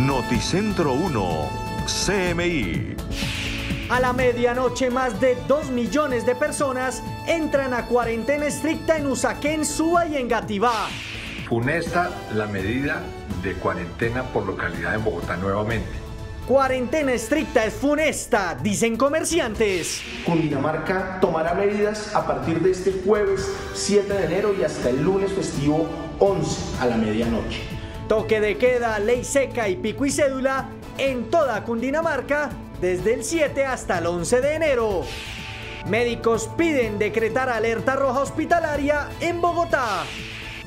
Noticentro 1, CMI. A la medianoche, más de 2 millones de personas entran a cuarentena estricta en Usaquén, Suba y Engativá. Funesta la medida de cuarentena por localidad en Bogotá nuevamente. Cuarentena estricta es funesta, dicen comerciantes. Cundinamarca tomará medidas a partir de este jueves 7 de enero y hasta el lunes festivo 11 a la medianoche. Toque de queda, ley seca y pico y cédula en toda Cundinamarca desde el 7 hasta el 11 de enero. Médicos piden decretar alerta roja hospitalaria en Bogotá.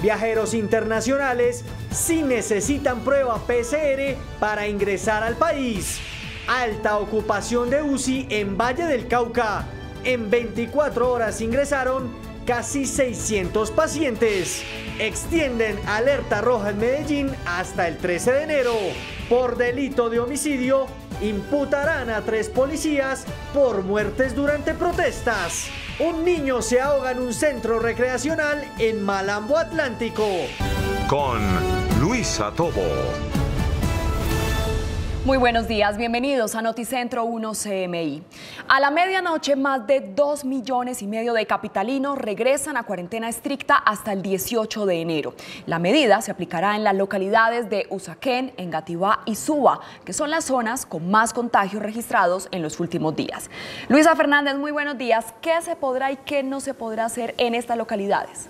Viajeros internacionales sí necesitan prueba PCR para ingresar al país. Alta ocupación de UCI en Valle del Cauca. En 24 horas ingresaron casi 600 pacientes. Extienden alerta roja en Medellín hasta el 13 de enero. Por delito de homicidio, imputarán a 3 policías por muertes durante protestas. Un niño se ahoga en un centro recreacional en Malambo Atlántico. Con Luisa Tobo. Muy buenos días, bienvenidos a Noticentro 1 CMI. A la medianoche, más de 2,5 millones de capitalinos regresan a cuarentena estricta hasta el 18 de enero. La medida se aplicará en las localidades de Usaquén, Engativá y Suba, que son las zonas con más contagios registrados en los últimos días. Luisa Fernández, muy buenos días. ¿Qué se podrá y qué no se podrá hacer en estas localidades?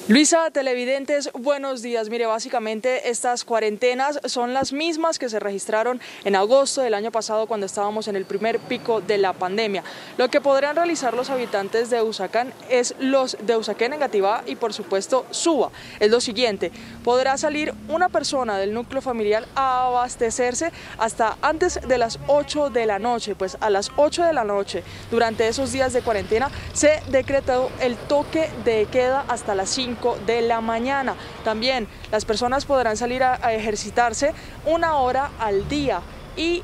Luisa, televidentes, buenos días. Mire, básicamente estas cuarentenas son las mismas que se registraron en agosto del año pasado cuando estábamos en el primer pico de la pandemia. Lo que podrán realizar los habitantes de Usaquén es los de Usaquén, Engativá y por supuesto Suba. Es lo siguiente, podrá salir una persona del núcleo familiar a abastecerse hasta antes de las 8 de la noche. Pues a las 8 de la noche, durante esos días de cuarentena, se decretó el toque de queda hasta las 5 de la mañana. También las personas podrán salir a ejercitarse 1 hora al día y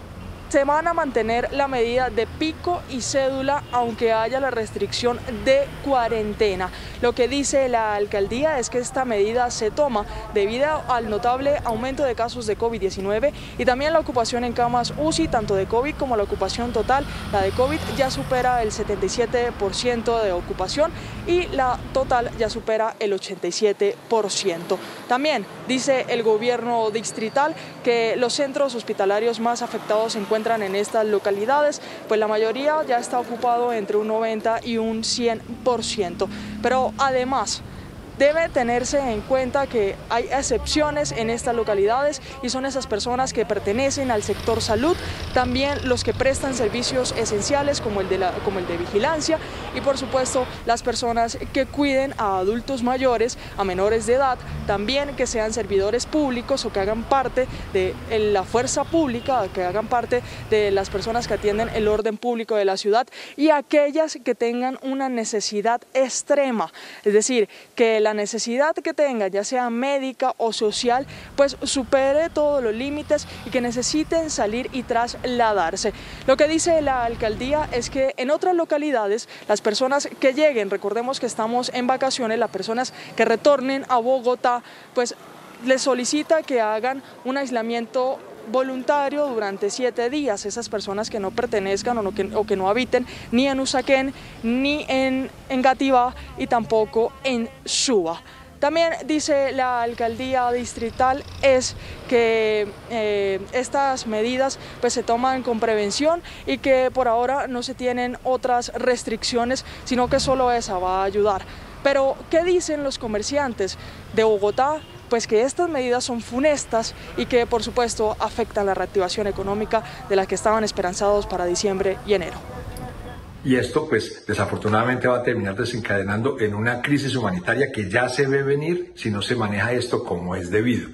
se van a mantener la medida de pico y cédula aunque haya la restricción de cuarentena. Lo que dice la alcaldía es que esta medida se toma debido al notable aumento de casos de COVID-19 y también la ocupación en camas UCI, tanto de COVID como la ocupación total. La de COVID ya supera el 77% de ocupación y la total ya supera el 87%. También dice el gobierno distrital que los centros hospitalarios más afectados se encuentran en estas localidades, pues la mayoría ya está ocupado entre un 90 y un 100%. Pero además debe tenerse en cuenta que hay excepciones en estas localidades y son esas personas que pertenecen al sector salud, también los que prestan servicios esenciales como el de vigilancia y por supuesto las personas que cuiden a adultos mayores, a menores de edad, también que sean servidores públicos o que hagan parte de la fuerza pública, que hagan parte de las personas que atienden el orden público de la ciudad y aquellas que tengan una necesidad extrema, es decir, que la necesidad que tenga, ya sea médica o social, pues supere todos los límites y que necesiten salir y trasladarse. Lo que dice la alcaldía es que en otras localidades las personas que lleguen, recordemos que estamos en vacaciones, las personas que retornen a Bogotá, pues les solicita que hagan un aislamiento voluntario durante 7 días, esas personas que no pertenezcan o que no habiten ni en Usaquén, ni en Engativá y tampoco en Suba. También dice la alcaldía distrital es que estas medidas pues se toman con prevención y que por ahora no se tienen otras restricciones, sino que solo esa va a ayudar. Pero, ¿qué dicen los comerciantes de Bogotá? Pues que estas medidas son funestas y que por supuesto afectan la reactivación económica de la que estaban esperanzados para diciembre y enero. Y esto pues desafortunadamente va a terminar desencadenando en una crisis humanitaria que ya se ve venir si no se maneja esto como es debido.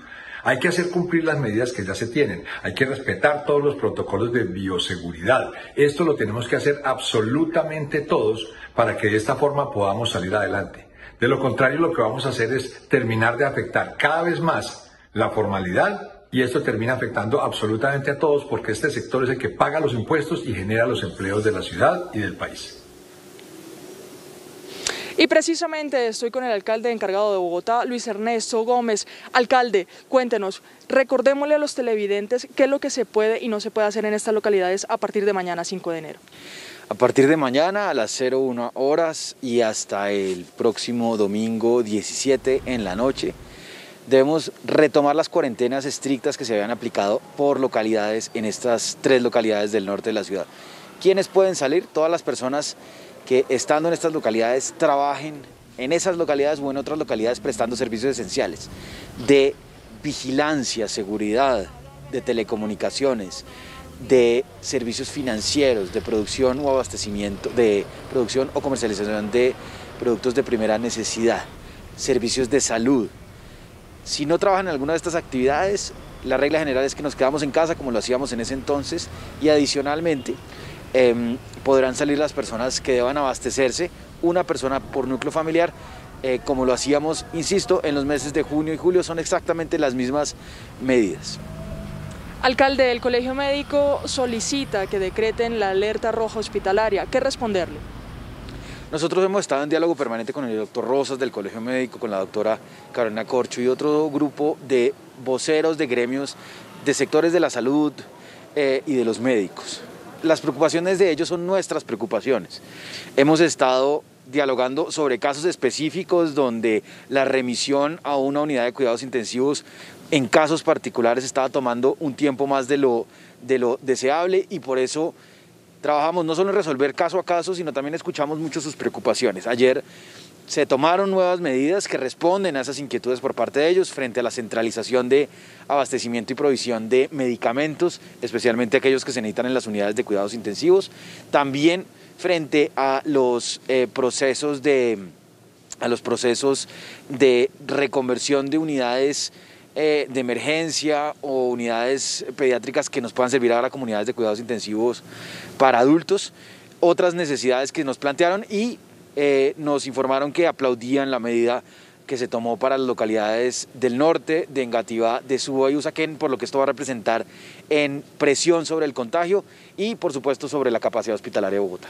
Hay que hacer cumplir las medidas que ya se tienen, hay que respetar todos los protocolos de bioseguridad. Esto lo tenemos que hacer absolutamente todos para que de esta forma podamos salir adelante. De lo contrario, lo que vamos a hacer es terminar de afectar cada vez más la formalidad y esto termina afectando absolutamente a todos porque este sector es el que paga los impuestos y genera los empleos de la ciudad y del país. Y precisamente estoy con el alcalde encargado de Bogotá, Luis Ernesto Gómez. Alcalde, cuéntenos, recordémosle a los televidentes qué es lo que se puede y no se puede hacer en estas localidades a partir de mañana 5 de enero. A partir de mañana a las 01 horas y hasta el próximo domingo 17 en la noche, debemos retomar las cuarentenas estrictas que se habían aplicado por localidades en estas 3 localidades del norte de la ciudad. ¿Quiénes pueden salir? Todas las personas que estando en estas localidades trabajen en esas localidades o en otras localidades prestando servicios esenciales de vigilancia, seguridad, de telecomunicaciones, de servicios financieros, de producción o abastecimiento, de producción o comercialización de productos de primera necesidad, servicios de salud. Si no trabajan en alguna de estas actividades, la regla general es que nos quedamos en casa como lo hacíamos en ese entonces y adicionalmente podrán salir las personas que deban abastecerse, una persona por núcleo familiar, como lo hacíamos, insisto, en los meses de junio y julio, son exactamente las mismas medidas. Alcalde, el Colegio Médico solicita que decreten la alerta roja hospitalaria. ¿Qué responderle? Nosotros hemos estado en diálogo permanente con el doctor Rosas del Colegio Médico, con la doctora Carolina Corcho y otro grupo de voceros de gremios, de sectores de la salud y de los médicos. Las preocupaciones de ellos son nuestras preocupaciones. Hemos estado dialogando sobre casos específicos donde la remisión a una unidad de cuidados intensivos en casos particulares estaba tomando un tiempo más de lo deseable y por eso trabajamos no solo en resolver caso a caso, sino también escuchamos mucho sus preocupaciones. Ayer se tomaron nuevas medidas que responden a esas inquietudes por parte de ellos frente a la centralización de abastecimiento y provisión de medicamentos, especialmente aquellos que se necesitan en las unidades de cuidados intensivos. También frente a los procesos de reconversión de unidades de emergencia o unidades pediátricas que nos puedan servir ahora como unidades de cuidados intensivos para adultos, otras necesidades que nos plantearon y nos informaron que aplaudían la medida que se tomó para las localidades del norte, de Engativá, de Suba y Usaquén, por lo que esto va a representar en presión sobre el contagio y por supuesto sobre la capacidad hospitalaria de Bogotá.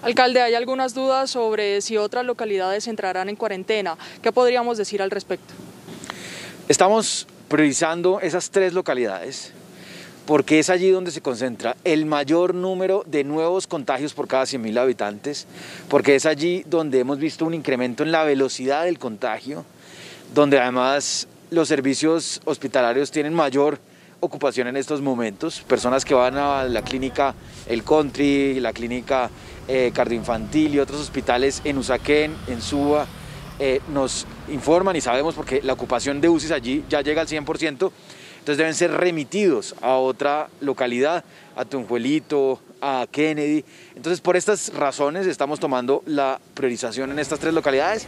Alcalde, hay algunas dudas sobre si otras localidades entrarán en cuarentena. ¿Qué podríamos decir al respecto? Estamos priorizando esas 3 localidades porque es allí donde se concentra el mayor número de nuevos contagios por cada 100.000 habitantes, porque es allí donde hemos visto un incremento en la velocidad del contagio, donde además los servicios hospitalarios tienen mayor ocupación en estos momentos, personas que van a la clínica El Country, la clínica cardioinfantil y otros hospitales en Usaquén, en Suba, nos informan y sabemos porque la ocupación de UCIs allí ya llega al 100%, entonces deben ser remitidos a otra localidad, a Tunjuelito, a Kennedy. Entonces por estas razones estamos tomando la priorización en estas 3 localidades,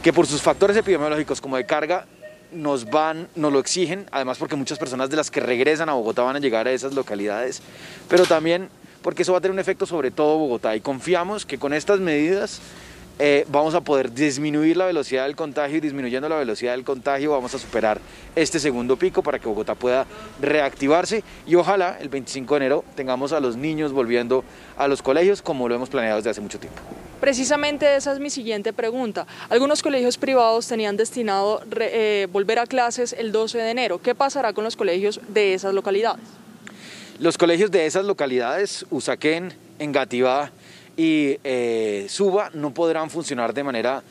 que por sus factores epidemiológicos como de carga nos lo exigen, además porque muchas personas de las que regresan a Bogotá van a llegar a esas localidades, pero también porque eso va a tener un efecto sobre todo Bogotá y confiamos que con estas medidas vamos a poder disminuir la velocidad del contagio y disminuyendo la velocidad del contagio vamos a superar este segundo pico para que Bogotá pueda reactivarse y ojalá el 25 de enero tengamos a los niños volviendo a los colegios como lo hemos planeado desde hace mucho tiempo. Precisamente esa es mi siguiente pregunta. Algunos colegios privados tenían destinado volver a clases el 12 de enero. ¿Qué pasará con los colegios de esas localidades? Los colegios de esas localidades, Usaquén, Engativá y Suba, no podrán funcionar de manera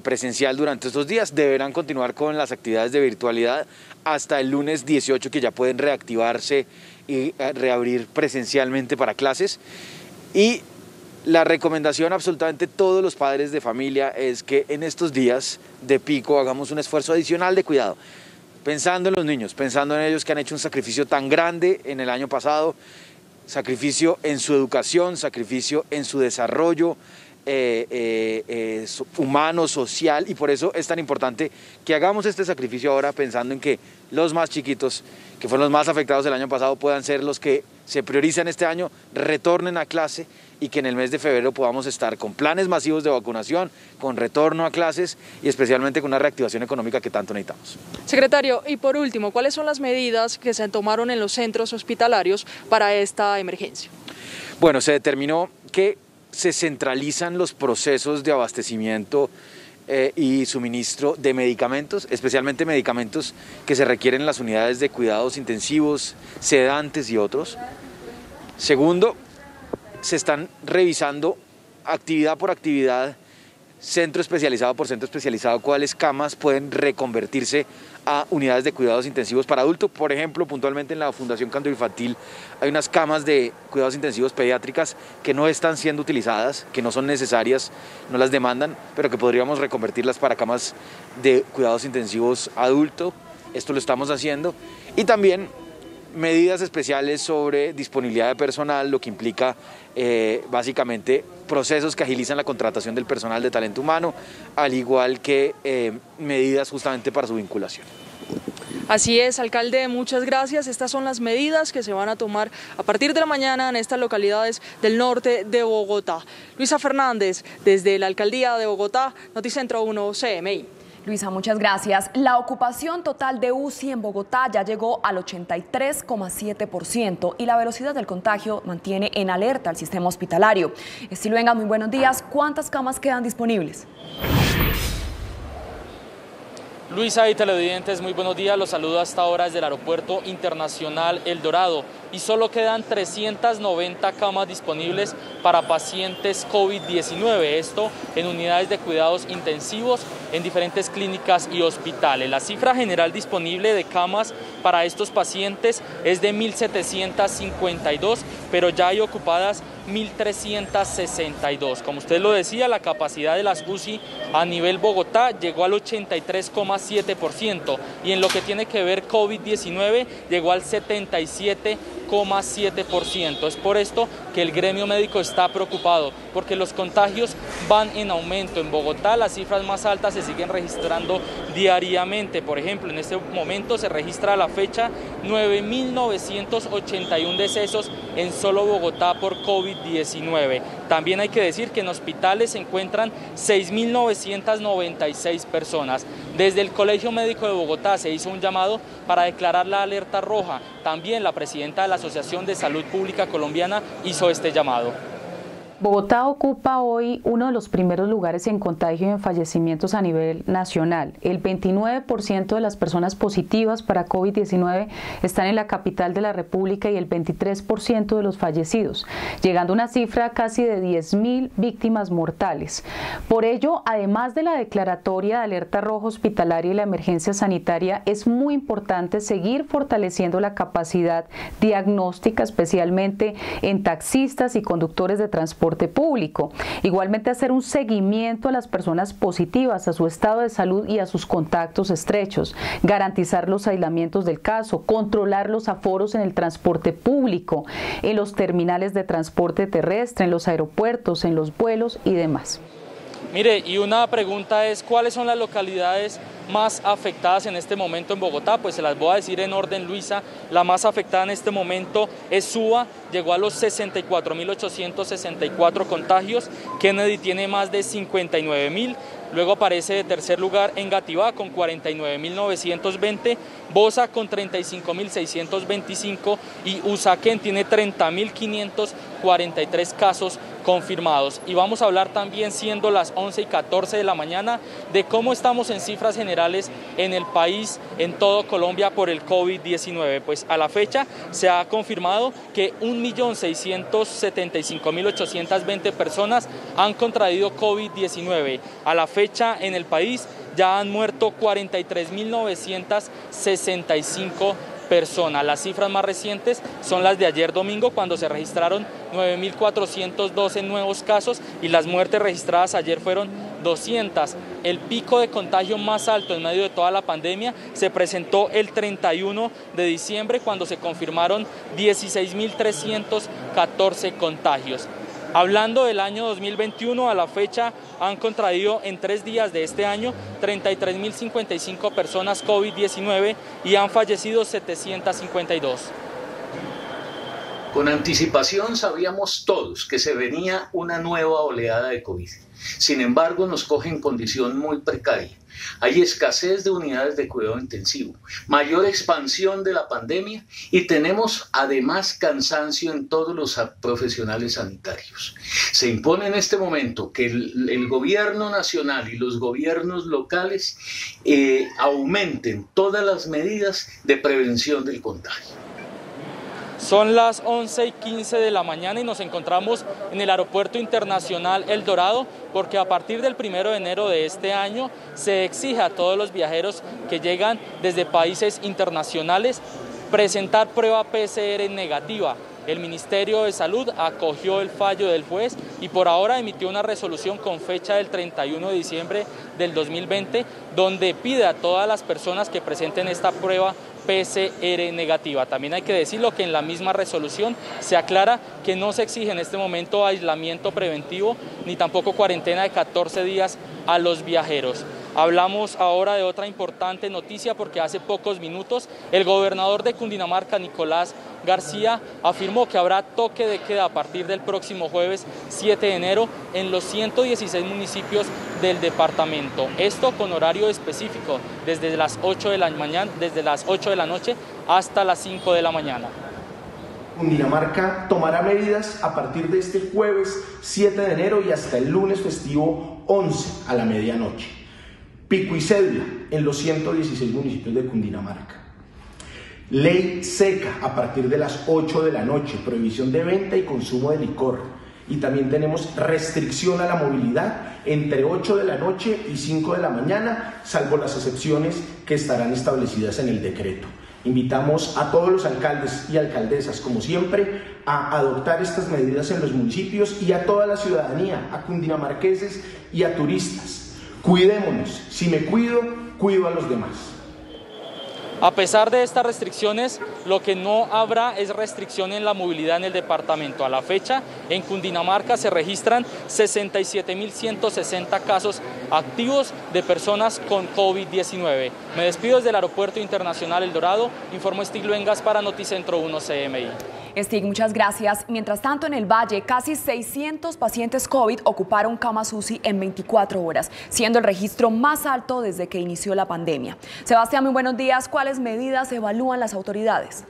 presencial durante estos días, deberán continuar con las actividades de virtualidad hasta el lunes 18 que ya pueden reactivarse y reabrir presencialmente para clases y la recomendación absolutamente todos los padres de familia es que en estos días de pico hagamos un esfuerzo adicional de cuidado, pensando en los niños, pensando en ellos que han hecho un sacrificio tan grande en el año pasado, sacrificio en su educación, sacrificio en su desarrollo humano, social y por eso es tan importante que hagamos este sacrificio ahora pensando en que los más chiquitos, que fueron los más afectados el año pasado, puedan ser los que se priorizan este año, retornen a clase y que en el mes de febrero podamos estar con planes masivos de vacunación, con retorno a clases y especialmente con una reactivación económica que tanto necesitamos. Secretario, y por último, ¿cuáles son las medidas que se tomaron en los centros hospitalarios para esta emergencia? Bueno, se determinó que se centralizan los procesos de abastecimiento y suministro de medicamentos, especialmente medicamentos que se requieren en las unidades de cuidados intensivos, sedantes y otros. Segundo, se están revisando actividad por actividad, centro especializado por centro especializado, cuáles camas pueden reconvertirse a unidades de cuidados intensivos para adultos. Por ejemplo, puntualmente en la Fundación Cándido Infantil hay unas camas de cuidados intensivos pediátricas que no están siendo utilizadas, que no son necesarias, no las demandan, pero que podríamos reconvertirlas para camas de cuidados intensivos adultos. Esto lo estamos haciendo. Y también medidas especiales sobre disponibilidad de personal, lo que implica básicamente procesos que agilizan la contratación del personal de talento humano, al igual que medidas justamente para su vinculación. Así es, alcalde, muchas gracias. Estas son las medidas que se van a tomar a partir de la mañana en estas localidades del norte de Bogotá. Luisa Fernández, desde la alcaldía de Bogotá, Noticentro 1 CMI. Luisa, muchas gracias. La ocupación total de UCI en Bogotá ya llegó al 83,7% y la velocidad del contagio mantiene en alerta al sistema hospitalario. Estiluenga, muy buenos días. ¿Cuántas camas quedan disponibles? Luisa y televidentes, muy buenos días. Los saludo hasta ahora desde el Aeropuerto Internacional El Dorado. Y solo quedan 390 camas disponibles para pacientes COVID-19. Esto en unidades de cuidados intensivos en diferentes clínicas y hospitales. La cifra general disponible de camas para estos pacientes es de 1.752, pero ya hay ocupadas 1.362. Como usted lo decía, la capacidad de las UCI a nivel Bogotá llegó al 83,7% y en lo que tiene que ver COVID-19 llegó al 77,7%. Es por esto que el gremio médico está preocupado, porque los contagios van en aumento. En Bogotá las cifras más altas se siguen registrando diariamente. Por ejemplo, en este momento se registra a la fecha 9.981 decesos en solo Bogotá por COVID-19. También hay que decir que en hospitales se encuentran 6.996 personas. Desde el Colegio Médico de Bogotá se hizo un llamado para declarar la alerta roja. También la presidenta de la Asociación de Salud Pública Colombiana hizo este llamado. Bogotá ocupa hoy uno de los primeros lugares en contagio y en fallecimientos a nivel nacional. El 29% de las personas positivas para COVID-19 están en la capital de la República y el 23% de los fallecidos, llegando a una cifra casi de 10.000 víctimas mortales. Por ello, además de la declaratoria de alerta roja hospitalaria y la emergencia sanitaria, es muy importante seguir fortaleciendo la capacidad diagnóstica, especialmente en taxistas y conductores de transporte público. Igualmente hacer un seguimiento a las personas positivas, a su estado de salud y a sus contactos estrechos, garantizar los aislamientos del caso, controlar los aforos en el transporte público, en los terminales de transporte terrestre, en los aeropuertos, en los vuelos y demás. Mire, y una pregunta es, ¿cuáles son las localidades más afectadas en este momento en Bogotá? Pues se las voy a decir en orden, Luisa. La más afectada en este momento es Suba, llegó a los 64.864 contagios. Kennedy tiene más de 59.000. Luego aparece de tercer lugar Engativá con 49.920, Bosa con 35.625 y Usaquén tiene 30.543 casos confirmados. Y vamos a hablar también, siendo las 11:14 de la mañana, de cómo estamos en cifras generales en el país, en todo Colombia, por el COVID-19. Pues a la fecha se ha confirmado que 1.675.820 personas han contraído COVID-19. A la fecha en el país ya han muerto 43.965 personas. Las cifras más recientes son las de ayer domingo, cuando se registraron 9.412 nuevos casos y las muertes registradas ayer fueron 200. El pico de contagio más alto en medio de toda la pandemia se presentó el 31 de diciembre, cuando se confirmaron 16.314 contagios. Hablando del año 2021, a la fecha han contraído en 3 días de este año 33.055 personas COVID-19 y han fallecido 752. Con anticipación sabíamos todos que se venía una nueva oleada de COVID. Sin embargo, nos coge en condición muy precaria. Hay escasez de unidades de cuidado intensivo, mayor expansión de la pandemia y tenemos además cansancio en todos los profesionales sanitarios. Se impone en este momento que el gobierno nacional y los gobiernos locales aumenten todas las medidas de prevención del contagio. Son las 11:15 de la mañana y nos encontramos en el Aeropuerto Internacional El Dorado porque a partir del 1 de enero de este año se exige a todos los viajeros que llegan desde países internacionales presentar prueba PCR negativa. El Ministerio de Salud acogió el fallo del juez y por ahora emitió una resolución con fecha del 31 de diciembre del 2020 donde pide a todas las personas que presenten esta prueba PCR negativa. También hay que decirlo que en la misma resolución se aclara que no se exige en este momento aislamiento preventivo ni tampoco cuarentena de 14 días a los viajeros. Hablamos ahora de otra importante noticia porque hace pocos minutos el gobernador de Cundinamarca, Nicolás García, afirmó que habrá toque de queda a partir del próximo jueves 7 de enero en los 116 municipios del departamento. Esto con horario específico desde las 8 de la mañana, desde las 8 de la noche hasta las 5 de la mañana. Cundinamarca tomará medidas a partir de este jueves 7 de enero y hasta el lunes festivo 11 a la medianoche. Pico y cédula en los 116 municipios de Cundinamarca. Ley seca a partir de las 8 de la noche, prohibición de venta y consumo de licor. Y también tenemos restricción a la movilidad entre 8 de la noche y 5 de la mañana, salvo las excepciones que estarán establecidas en el decreto. Invitamos a todos los alcaldes y alcaldesas, como siempre, a adoptar estas medidas en los municipios y a toda la ciudadanía, a cundinamarqueses y a turistas. Cuidémonos, si me cuido, cuido a los demás. A pesar de estas restricciones, lo que no habrá es restricción en la movilidad en el departamento. A la fecha, en Cundinamarca se registran 67.160 casos activos de personas con COVID-19. Me despido desde el Aeropuerto Internacional El Dorado. Informó Stig Luengas para Noticentro 1 CMI. Stig, muchas gracias. Mientras tanto, en el Valle, casi 600 pacientes COVID ocuparon camas UCI en 24 horas, siendo el registro más alto desde que inició la pandemia. Sebastián, muy buenos días. ¿Cuáles medidas evalúan las autoridades?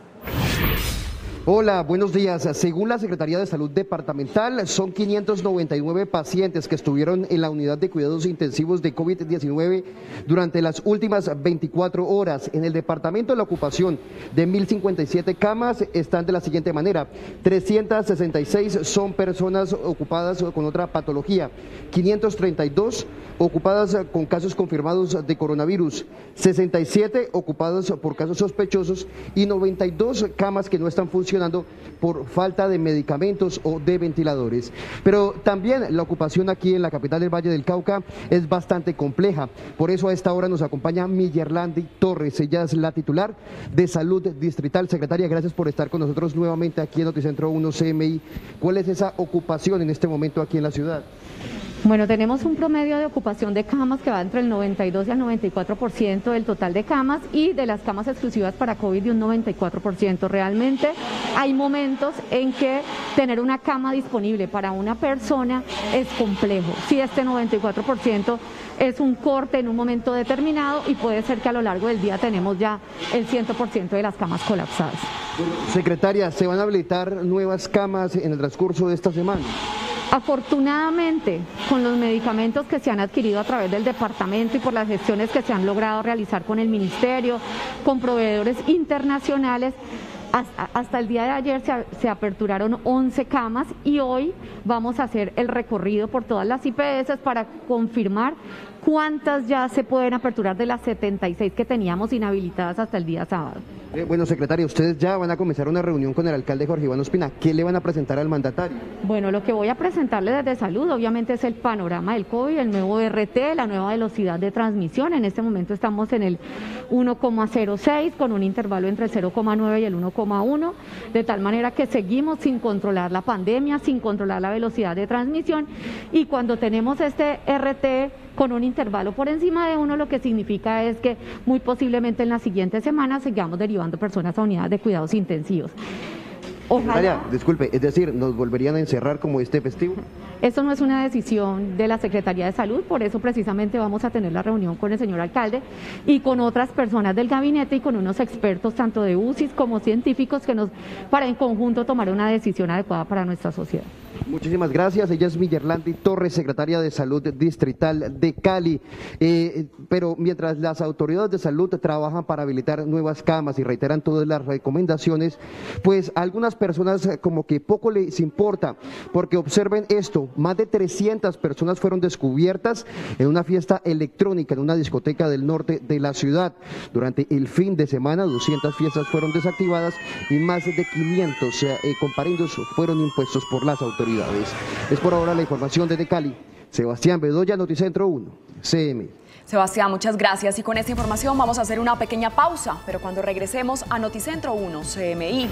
Hola, buenos días. Según la Secretaría de Salud Departamental, son 599 pacientes que estuvieron en la unidad de cuidados intensivos de COVID-19 durante las últimas 24 horas. En el departamento, la ocupación de 1.057 camas están de la siguiente manera. 366 son personas ocupadas con otra patología, 532 ocupadas con casos confirmados de coronavirus, 67 ocupadas por casos sospechosos y 92 camas que no están funcionando por falta de medicamentos o de ventiladores. Pero también la ocupación aquí en la capital del Valle del Cauca es bastante compleja. Por eso a esta hora nos acompaña Miyerlandi Torres. Ella es la titular de Salud Distrital. Secretaria, gracias por estar con nosotros nuevamente aquí en Noticentro 1 CMI. ¿Cuál es esa ocupación en este momento aquí en la ciudad? Bueno, tenemos un promedio de ocupación de camas que va entre el 92 y el 94% del total de camas y de las camas exclusivas para COVID de un 94%. Realmente hay momentos en que tener una cama disponible para una persona es complejo. Si este 94% es un corte en un momento determinado y puede ser que a lo largo del día tenemos ya el 100% de las camas colapsadas. Secretaria, ¿se van a habilitar nuevas camas en el transcurso de esta semana? Afortunadamente, con los medicamentos que se han adquirido a través del departamento y por las gestiones que se han logrado realizar con el ministerio, con proveedores internacionales, hasta el día de ayer se aperturaron 11 camas y hoy vamos a hacer el recorrido por todas las IPS para confirmar cuántas ya se pueden aperturar de las 76 que teníamos inhabilitadas hasta el día sábado. Bueno, secretaria, ustedes ya van a comenzar una reunión con el alcalde Jorge Iván Ospina. ¿Qué le van a presentar al mandatario? Bueno, lo que voy a presentarle desde salud obviamente es el panorama del COVID, el nuevo RT, la nueva velocidad de transmisión. En este momento estamos en el 1,06 con un intervalo entre el 0,9 y el 1,1, de tal manera que seguimos sin controlar la pandemia, sin controlar la velocidad de transmisión, y cuando tenemos este RT con un intervalo por encima de 1, lo que significa es que muy posiblemente en las siguientes semanas sigamos derivando personas a unidades de cuidados intensivos. Ojalá. Disculpe, es decir, ¿nos volverían a encerrar como este festivo? Esto no es una decisión de la Secretaría de Salud, por eso precisamente vamos a tener la reunión con el señor alcalde y con otras personas del gabinete y con unos expertos tanto de UCI como científicos para en conjunto tomar una decisión adecuada para nuestra sociedad. Muchísimas gracias. Ella es Millerlandi Torres, secretaria de Salud Distrital de Cali. Pero mientras las autoridades de salud trabajan para habilitar nuevas camas y reiteran todas las recomendaciones, pues a algunas personas como que poco les importa, porque observen esto, más de 300 personas fueron descubiertas en una fiesta electrónica en una discoteca del norte de la ciudad. Durante el fin de semana, 200 fiestas fueron desactivadas y más de 500 comparendos fueron impuestos por las autoridades. Es por ahora la información desde Cali. Sebastián Bedoya, Noticentro 1, CMI. Sebastián, muchas gracias. Y con esta información vamos a hacer una pequeña pausa, pero cuando regresemos a Noticentro 1, CMI.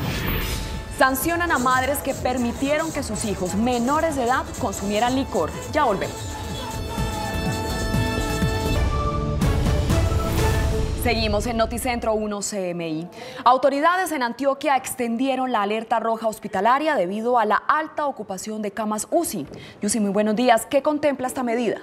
Sancionan a madres que permitieron que sus hijos menores de edad consumieran licor. Ya volvemos. Seguimos en Noticentro 1 CMI. Autoridades en Antioquia extendieron la alerta roja hospitalaria debido a la alta ocupación de camas UCI. Yusi, muy buenos días. ¿Qué contempla esta medida?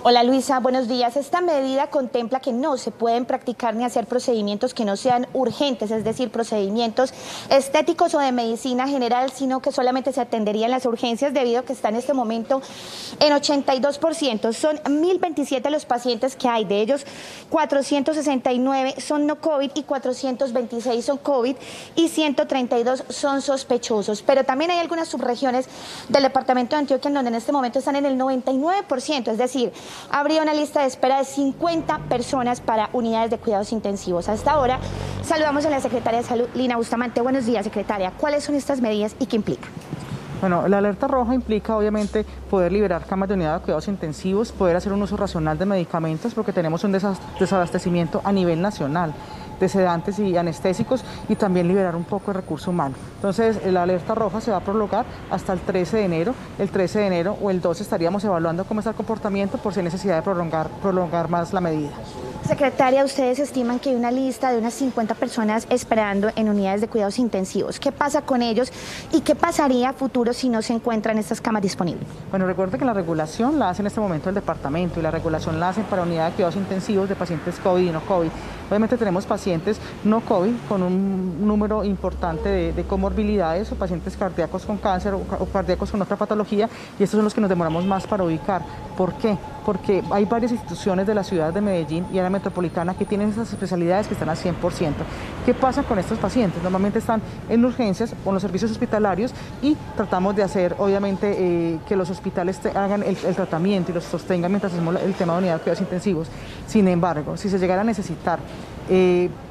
Hola Luisa, buenos días. Esta medida contempla que no se pueden practicar ni hacer procedimientos que no sean urgentes, es decir, procedimientos estéticos o de medicina general, sino que solamente se atenderían las urgencias debido a que está en este momento en 82%. Son 1.027 los pacientes que hay, de ellos 469 son no COVID y 426 son COVID y 132 son sospechosos. Pero también hay algunas subregiones del departamento de Antioquia en donde en este momento están en el 99%, es decir, habría una lista de espera de 50 personas para unidades de cuidados intensivos. Hasta ahora saludamos a la secretaria de Salud, Lina Bustamante. Buenos días, secretaria. ¿Cuáles son estas medidas y qué implica? Bueno, la alerta roja implica obviamente poder liberar camas de unidad de cuidados intensivos, poder hacer un uso racional de medicamentos porque tenemos un desabastecimiento a nivel nacional de sedantes y anestésicos y también liberar un poco de recurso humano. Entonces, la alerta roja se va a prolongar hasta el 13 de enero. El 13 de enero o el 12 estaríamos evaluando cómo está el comportamiento por si hay necesidad de prolongar más la medida. Secretaria, ustedes estiman que hay una lista de unas 50 personas esperando en unidades de cuidados intensivos. ¿Qué pasa con ellos y qué pasaría a futuro si no se encuentran estas camas disponibles? Bueno, recuerde que la regulación la hace en este momento el departamento y la regulación la hacen para unidades de cuidados intensivos de pacientes COVID y no COVID. Obviamente tenemos pacientes no COVID con un número importante de comorbilidades o pacientes cardíacos con cáncer o cardíacos con otra patología y estos son los que nos demoramos más para ubicar. ¿Por qué? Porque hay varias instituciones de la ciudad de Medellín y área metropolitana que tienen esas especialidades que están al 100%. ¿Qué pasa con estos pacientes? Normalmente están en urgencias o en los servicios hospitalarios y tratamos de hacer, obviamente, que los hospitales hagan el tratamiento y los sostengan mientras hacemos el tema de unidad de cuidados intensivos. Sin embargo, si se llegara a necesitar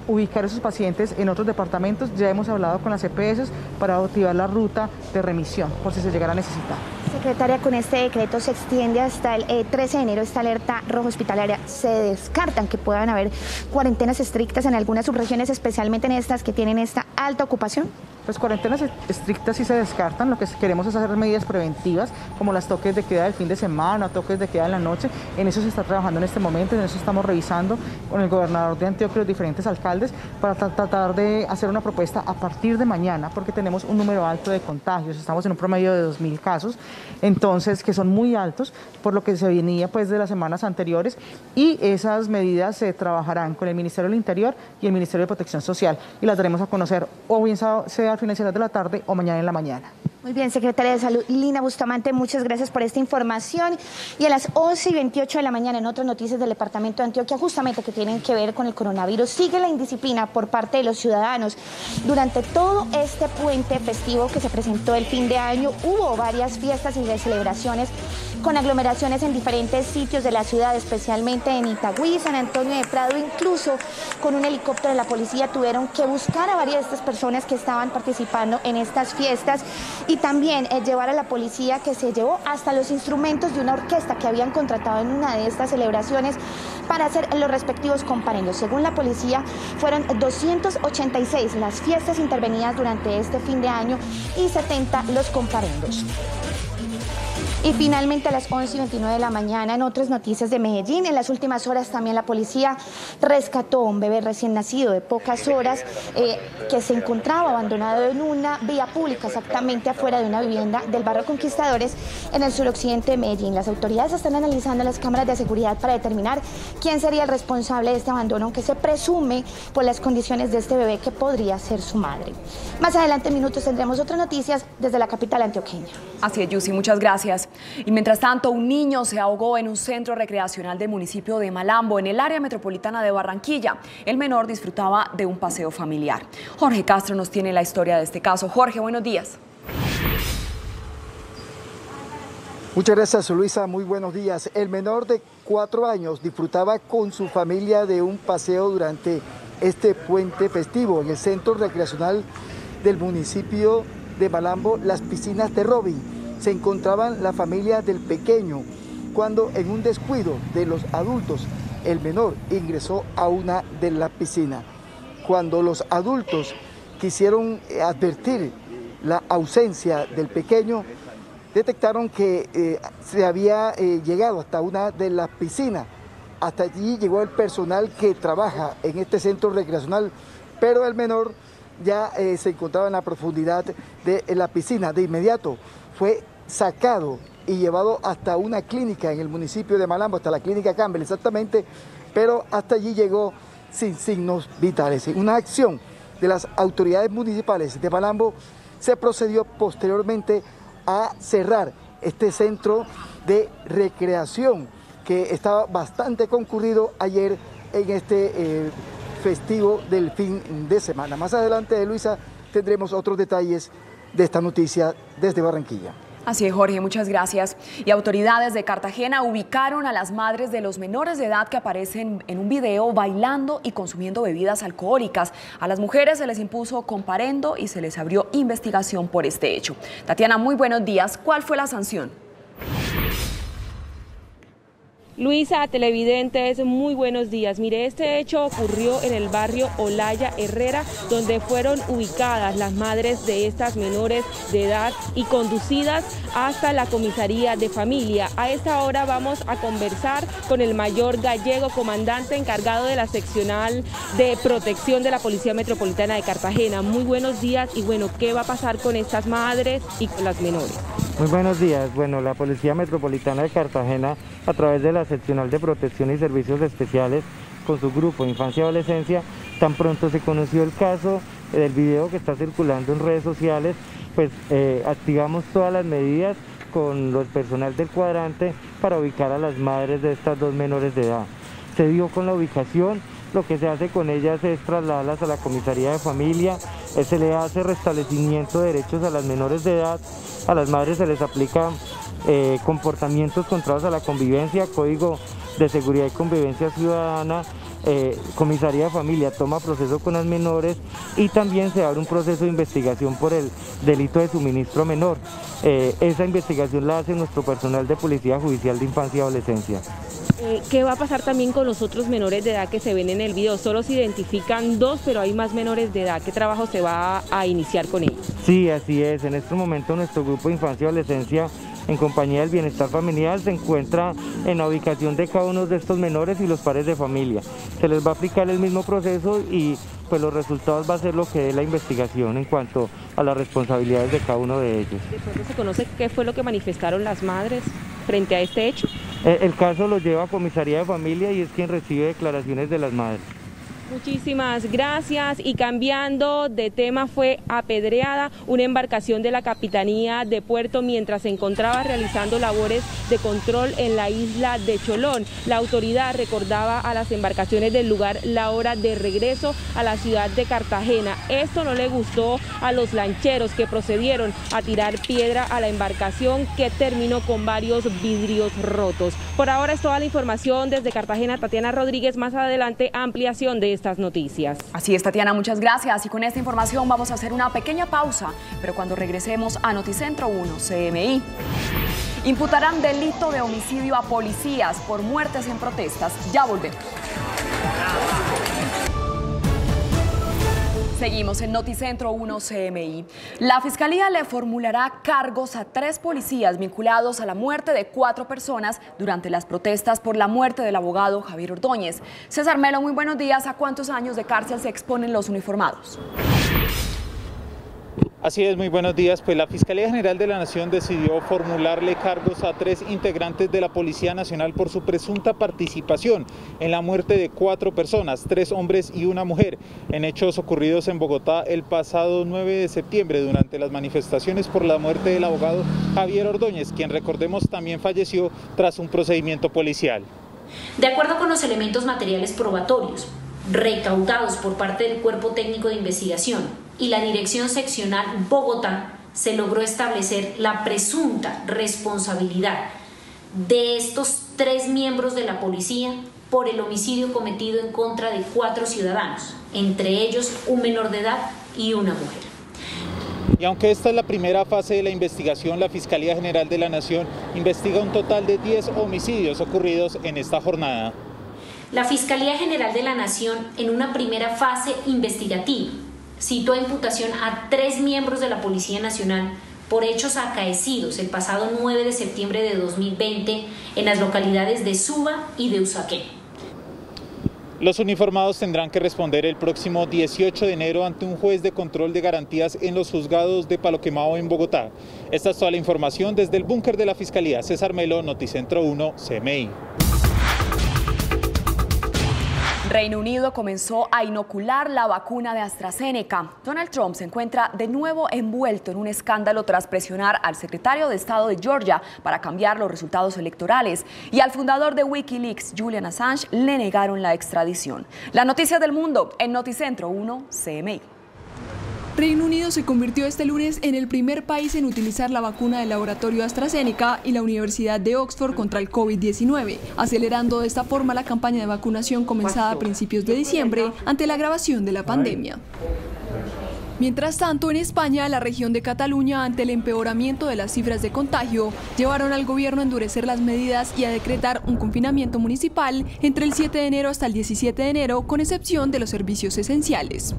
ubicar a esos pacientes en otros departamentos, ya hemos hablado con las EPS para activar la ruta de remisión, por si se llegara a necesitar. Secretaria, con este decreto se extiende hasta el 13 de enero esta alerta roja hospitalaria. ¿Se descartan que puedan haber cuarentenas estrictas en algunas subregiones, especialmente en estas que tienen esta alta ocupación? Pues cuarentenas estrictas sí se descartan, lo que queremos es hacer medidas preventivas como las toques de queda del fin de semana, toques de queda en la noche, en eso se está trabajando en este momento, en eso estamos revisando con el gobernador de Antioquia y los diferentes alcaldes para tratar de hacer una propuesta a partir de mañana porque tenemos un número alto de contagios, estamos en un promedio de 2.000 casos, entonces que son muy altos por lo que se venía pues de las semanas anteriores y esas medidas se trabajarán con el Ministerio del Interior y el Ministerio de Protección Social y las daremos a conocer o bien sea al finalizar de la tarde o mañana en la mañana. Muy bien, secretaria de Salud, Lina Bustamante, muchas gracias por esta información. Y a las 11:28 de la mañana, en otras noticias del departamento de Antioquia, justamente que tienen que ver con el coronavirus, sigue la indisciplina por parte de los ciudadanos. Durante todo este puente festivo que se presentó el fin de año, hubo varias fiestas y celebraciones con aglomeraciones en diferentes sitios de la ciudad, especialmente en Itagüí, San Antonio de Prado, incluso con un helicóptero de la policía tuvieron que buscar a varias de estas personas que estaban participando en estas fiestas y también llevar a la policía que se llevó hasta los instrumentos de una orquesta que habían contratado en una de estas celebraciones para hacer los respectivos comparendos. Según la policía, fueron 286 las fiestas intervenidas durante este fin de año y 70 los comparendos. Y finalmente a las 11:29 de la mañana, en otras noticias de Medellín, en las últimas horas también la policía rescató a un bebé recién nacido de pocas horas que se encontraba abandonado en una vía pública, exactamente afuera de una vivienda del barrio Conquistadores en el suroccidente de Medellín. Las autoridades están analizando las cámaras de seguridad para determinar quién sería el responsable de este abandono, aunque se presume por las condiciones de este bebé que podría ser su madre. Más adelante en minutos tendremos otras noticias desde la capital antioqueña. Así es, Yusi, muchas gracias. Y mientras tanto, un niño se ahogó en un centro recreacional del municipio de Malambo, en el área metropolitana de Barranquilla. El menor disfrutaba de un paseo familiar. Jorge Castro nos tiene la historia de este caso. Jorge, buenos días. Muchas gracias, Luisa. Muy buenos días. El menor de 4 años disfrutaba con su familia de un paseo durante este puente festivo en el centro recreacional del municipio de Malambo, las piscinas de Robin. Se encontraban la familia del pequeño cuando, en un descuido de los adultos, el menor ingresó a una de las piscinas. Cuando los adultos quisieron advertir la ausencia del pequeño, detectaron que se había llegado hasta una de las piscinas. Hasta allí llegó el personal que trabaja en este centro recreacional, pero el menor ya se encontraba en la profundidad de la piscina. De inmediato fue sacado y llevado hasta una clínica en el municipio de Malambo, hasta la clínica Campbell exactamente, pero hasta allí llegó sin signos vitales. Una acción de las autoridades municipales de Malambo se procedió posteriormente a cerrar este centro de recreación que estaba bastante concurrido ayer en este festivo del fin de semana. Más adelante, Luisa, tendremos otros detalles de esta noticia desde Barranquilla. Así es, Jorge, muchas gracias. Y autoridades de Cartagena ubicaron a las madres de los menores de edad que aparecen en un video bailando y consumiendo bebidas alcohólicas. A las mujeres se les impuso comparendo y se les abrió investigación por este hecho. Tatiana, muy buenos días. ¿Cuál fue la sanción? Luisa, televidentes, muy buenos días. Mire, este hecho ocurrió en el barrio Olaya Herrera, donde fueron ubicadas las madres de estas menores de edad y conducidas hasta la comisaría de familia. A esta hora vamos a conversar con el mayor Gallego, comandante encargado de la seccional de protección de la Policía Metropolitana de Cartagena. Muy buenos días y bueno, ¿qué va a pasar con estas madres y con las menores? Muy buenos días. Bueno, la Policía Metropolitana de Cartagena, a través de la seccional de protección y servicios especiales, con su grupo Infancia y Adolescencia, tan pronto se conoció el caso del video que está circulando en redes sociales, pues activamos todas las medidas con los personal del cuadrante para ubicar a las madres de estas 2 menores de edad. Se dio con la ubicación. Lo que se hace con ellas es trasladarlas a la comisaría de familia, se le hace restablecimiento de derechos a las menores de edad, a las madres se les aplica comportamientos contrarios a la convivencia, Código de Seguridad y Convivencia Ciudadana, comisaría de familia toma proceso con las menores y también se abre un proceso de investigación por el delito de suministro menor. Esa investigación la hace nuestro personal de Policía Judicial de Infancia y Adolescencia. ¿Qué va a pasar también con los otros menores de edad que se ven en el video? Solo se identifican 2, pero hay más menores de edad. ¿Qué trabajo se va a iniciar con ellos? Sí, así es. En este momento nuestro grupo de Infancia y Adolescencia, en compañía del Bienestar Familiar, se encuentra en la ubicación de cada uno de estos menores y los padres de familia. Se les va a aplicar el mismo proceso y pues los resultados va a ser lo que dé la investigación en cuanto a las responsabilidades de cada uno de ellos. ¿De pronto se conoce qué fue lo que manifestaron las madres frente a este hecho? El caso lo lleva a comisaría de familia y es quien recibe declaraciones de las madres. Muchísimas gracias. Y cambiando de tema, fue apedreada una embarcación de la Capitanía de Puerto mientras se encontraba realizando labores de control en la isla de Cholón. La autoridad recordaba a las embarcaciones del lugar la hora de regreso a la ciudad de Cartagena. Esto no le gustó a los lancheros, que procedieron a tirar piedra a la embarcación, que terminó con varios vidrios rotos. Por ahora es toda la información desde Cartagena. Tatiana Rodríguez, más adelante ampliación de estas noticias. Así es, Tatiana, muchas gracias. Y con esta información vamos a hacer una pequeña pausa, pero cuando regresemos a Noticentro 1 CMI. Imputarán delito de homicidio a policías por muertes en protestas. Ya volvemos. Seguimos en Noticentro 1 CMI. La Fiscalía le formulará cargos a 3 policías vinculados a la muerte de 4 personas durante las protestas por la muerte del abogado Javier Ordóñez. César Melo, muy buenos días. ¿A cuántos años de cárcel se exponen los uniformados? Así es, muy buenos días. Pues la Fiscalía General de la Nación decidió formularle cargos a 3 integrantes de la Policía Nacional por su presunta participación en la muerte de 4 personas, 3 hombres y una mujer, en hechos ocurridos en Bogotá el pasado 9 de septiembre durante las manifestaciones por la muerte del abogado Javier Ordóñez, quien, recordemos, también falleció tras un procedimiento policial. De acuerdo con los elementos materiales probatorios recaudados por parte del Cuerpo Técnico de Investigación y la Dirección Seccional Bogotá, se logró establecer la presunta responsabilidad de estos 3 miembros de la policía por el homicidio cometido en contra de 4 ciudadanos, entre ellos un menor de edad y una mujer. Y aunque esta es la primera fase de la investigación, la Fiscalía General de la Nación investiga un total de 10 homicidios ocurridos en esta jornada. La Fiscalía General de la Nación, en una primera fase investigativa, citó a imputación a 3 miembros de la Policía Nacional por hechos acaecidos el pasado 9 de septiembre de 2020 en las localidades de Suba y de Usaquén. Los uniformados tendrán que responder el próximo 18 de enero ante un juez de control de garantías en los juzgados de Palo Quemado en Bogotá. Esta es toda la información desde el búnker de la Fiscalía. César Melo, Noticentro 1, CMI. Reino Unido comenzó a inocular la vacuna de AstraZeneca. Donald Trump se encuentra de nuevo envuelto en un escándalo tras presionar al secretario de Estado de Georgia para cambiar los resultados electorales. Y al fundador de Wikileaks, Julian Assange, le negaron la extradición. La noticia del mundo en Noticentro 1 CMI. Reino Unido se convirtió este lunes en el primer país en utilizar la vacuna del laboratorio AstraZeneca y la Universidad de Oxford contra el COVID-19, acelerando de esta forma la campaña de vacunación comenzada a principios de diciembre ante la agravación de la pandemia. Mientras tanto, en España, la región de Cataluña, ante el empeoramiento de las cifras de contagio, llevaron al gobierno a endurecer las medidas y a decretar un confinamiento municipal entre el 7 de enero hasta el 17 de enero, con excepción de los servicios esenciales.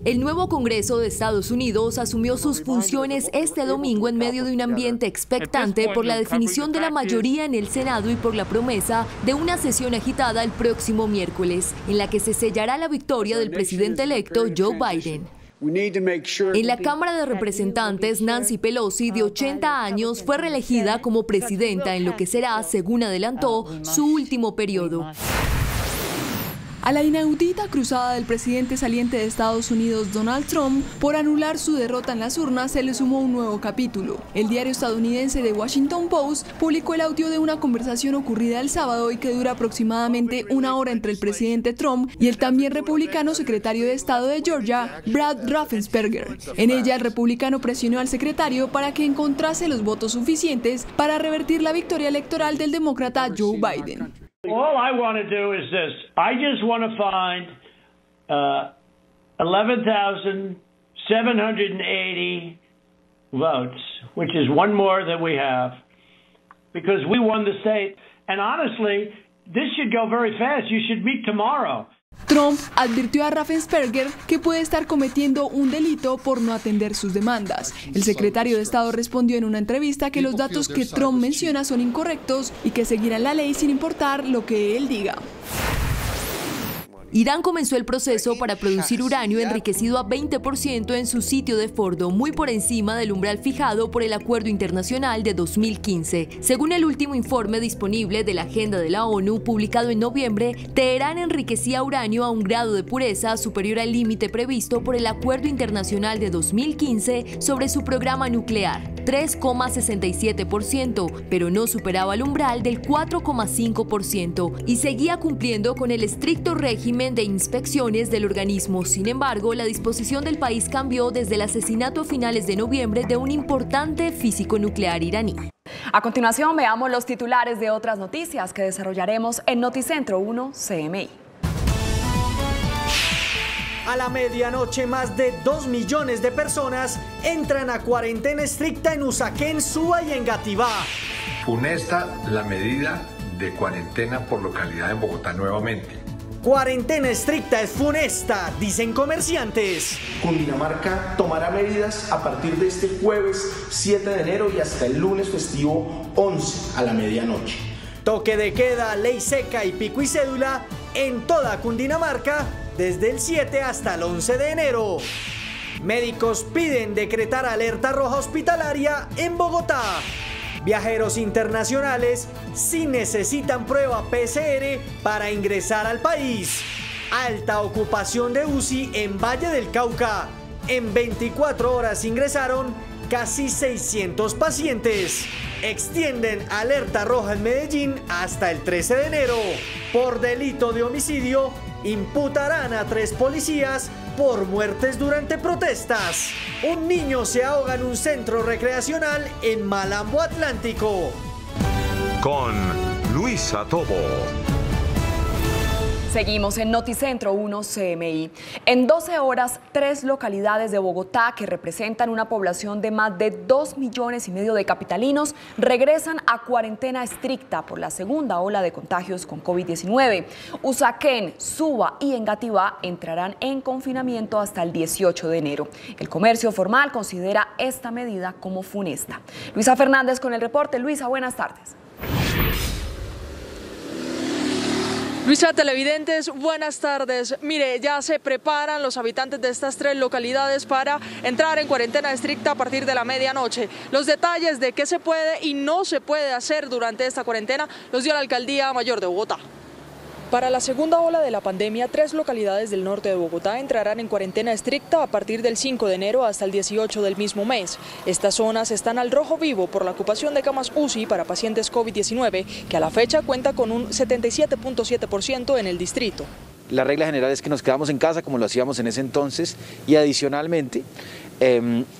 El nuevo Congreso de Estados Unidos asumió sus funciones este domingo en medio de un ambiente expectante por la definición de la mayoría en el Senado y por la promesa de una sesión agitada el próximo miércoles, en la que se sellará la victoria del presidente electo Joe Biden. En la Cámara de Representantes, Nancy Pelosi, de 80 años, fue reelegida como presidenta en lo que será, según adelantó, su último periodo. A la inaudita cruzada del presidente saliente de Estados Unidos, Donald Trump, por anular su derrota en las urnas, se le sumó un nuevo capítulo. El diario estadounidense The Washington Post publicó el audio de una conversación ocurrida el sábado y que dura aproximadamente 1 hora entre el presidente Trump y el también republicano secretario de Estado de Georgia, Brad Raffensperger. En ella, el republicano presionó al secretario para que encontrase los votos suficientes para revertir la victoria electoral del demócrata Joe Biden. All I want to do is this. I just want to find 11,780 votes, which is one more than we have, because we won the state. And honestly, this should go very fast. You should meet tomorrow. Trump advirtió a Raffensperger que puede estar cometiendo un delito por no atender sus demandas. El secretario de Estado respondió en una entrevista que los datos que Trump menciona son incorrectos y que seguirán la ley sin importar lo que él diga. Irán comenzó el proceso para producir uranio enriquecido a 20% en su sitio de Fordo, muy por encima del umbral fijado por el Acuerdo Internacional de 2015. Según el último informe disponible de la Agenda de la ONU, publicado en noviembre, Teherán enriquecía uranio a un grado de pureza superior al límite previsto por el Acuerdo Internacional de 2015 sobre su programa nuclear, 3,67%, pero no superaba el umbral del 4,5% y seguía cumpliendo con el estricto régimen de inspecciones del organismo. Sin embargo, la disposición del país cambió desde el asesinato a finales de noviembre de un importante físico nuclear iraní. A continuación, veamos los titulares de otras noticias que desarrollaremos en Noticentro 1 CMI. A la medianoche, más de 2 millones de personas entran a cuarentena estricta en Usaquén, Suba y Engativá. Funesta la medida de cuarentena por localidad en Bogotá nuevamente. Cuarentena estricta es funesta, dicen comerciantes. Cundinamarca tomará medidas a partir de este jueves 7 de enero y hasta el lunes festivo 11 a la medianoche. Toque de queda, ley seca y pico y cédula en toda Cundinamarca desde el 7 hasta el 11 de enero. Médicos piden decretar alerta roja hospitalaria en Bogotá. Viajeros internacionales sí necesitan prueba PCR para ingresar al país. Alta ocupación de UCI en Valle del Cauca. En 24 horas ingresaron casi 600 pacientes. Extienden alerta roja en Medellín hasta el 13 de enero. Por delito de homicidio, imputarán a 3 policías por muertes durante protestas. Un niño se ahoga en un centro recreacional en Malambo Atlántico. Con Luisa Tobo. Seguimos en Noticentro 1 CMI. En 12 horas, 3 localidades de Bogotá que representan una población de más de 2,5 millones de capitalinos regresan a cuarentena estricta por la segunda ola de contagios con COVID-19. Usaquén, Suba y Engativá entrarán en confinamiento hasta el 18 de enero. El comercio formal considera esta medida como funesta. Luisa Fernández con el reporte. Luisa, buenas tardes. Luisa, televidentes, buenas tardes. Mire, ya se preparan los habitantes de estas 3 localidades para entrar en cuarentena estricta a partir de la medianoche. Los detalles de qué se puede y no se puede hacer durante esta cuarentena los dio la Alcaldía Mayor de Bogotá. Para la segunda ola de la pandemia, 3 localidades del norte de Bogotá entrarán en cuarentena estricta a partir del 5 de enero hasta el 18 del mismo mes. Estas zonas están al rojo vivo por la ocupación de camas UCI para pacientes COVID-19, que a la fecha cuenta con un 77.7% en el distrito. La regla general es que nos quedamos en casa como lo hacíamos en ese entonces y adicionalmente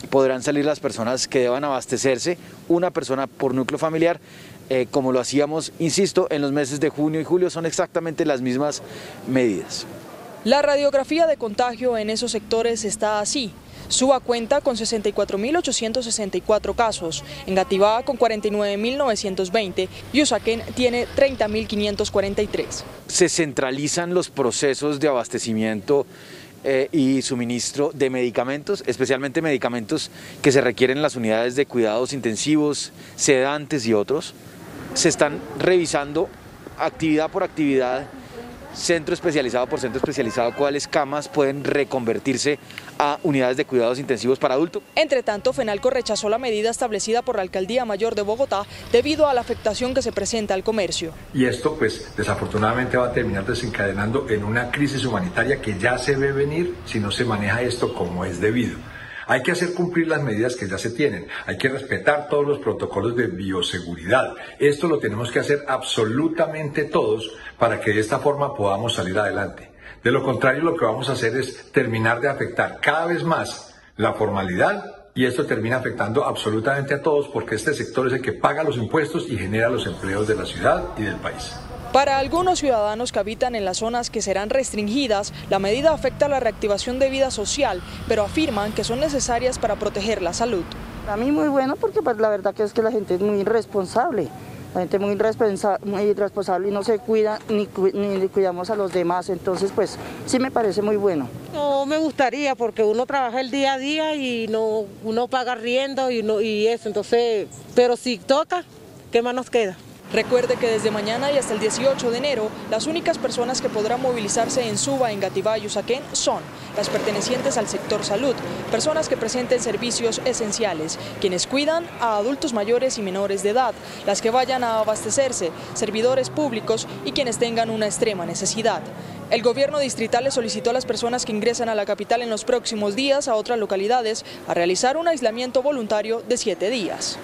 podrán salir las personas que deban abastecerse, una persona por núcleo familiar, como lo hacíamos, insisto, en los meses de junio y julio. Son exactamente las mismas medidas. La radiografía de contagio en esos sectores está así. Suba cuenta con 64.864 casos, Engativá con 49.920 y Usaquén tiene 30.543. Se centralizan los procesos de abastecimiento y suministro de medicamentos, especialmente medicamentos que se requieren en las unidades de cuidados intensivos, sedantes y otros. Se están revisando actividad por actividad, centro especializado por centro especializado, cuáles camas pueden reconvertirse a unidades de cuidados intensivos para adultos. Entre tanto, Fenalco rechazó la medida establecida por la Alcaldía Mayor de Bogotá debido a la afectación que se presenta al comercio. Y esto, pues, desafortunadamente va a terminar desencadenando en una crisis humanitaria que ya se ve venir si no se maneja esto como es debido. Hay que hacer cumplir las medidas que ya se tienen, hay que respetar todos los protocolos de bioseguridad. Esto lo tenemos que hacer absolutamente todos para que de esta forma podamos salir adelante. De lo contrario, lo que vamos a hacer es terminar de afectar cada vez más la formalidad y esto termina afectando absolutamente a todos porque este sector es el que paga los impuestos y genera los empleos de la ciudad y del país. Para algunos ciudadanos que habitan en las zonas que serán restringidas, la medida afecta la reactivación de vida social, pero afirman que son necesarias para proteger la salud. A mí muy bueno porque pues, la verdad que es que la gente es muy irresponsable. La gente muy irresponsable y no se cuida ni cuidamos a los demás, entonces pues sí me parece muy bueno. No me gustaría porque uno trabaja el día a día y no uno paga arriendo y eso, entonces, pero si toca, ¿qué más nos queda? Recuerde que desde mañana y hasta el 18 de enero, las únicas personas que podrán movilizarse en Suba, Engativá y Usaquén son las pertenecientes al sector salud, personas que presenten servicios esenciales, quienes cuidan a adultos mayores y menores de edad, las que vayan a abastecerse, servidores públicos y quienes tengan una extrema necesidad. El gobierno distrital le solicitó a las personas que ingresan a la capital en los próximos días a otras localidades a realizar un aislamiento voluntario de 7 días.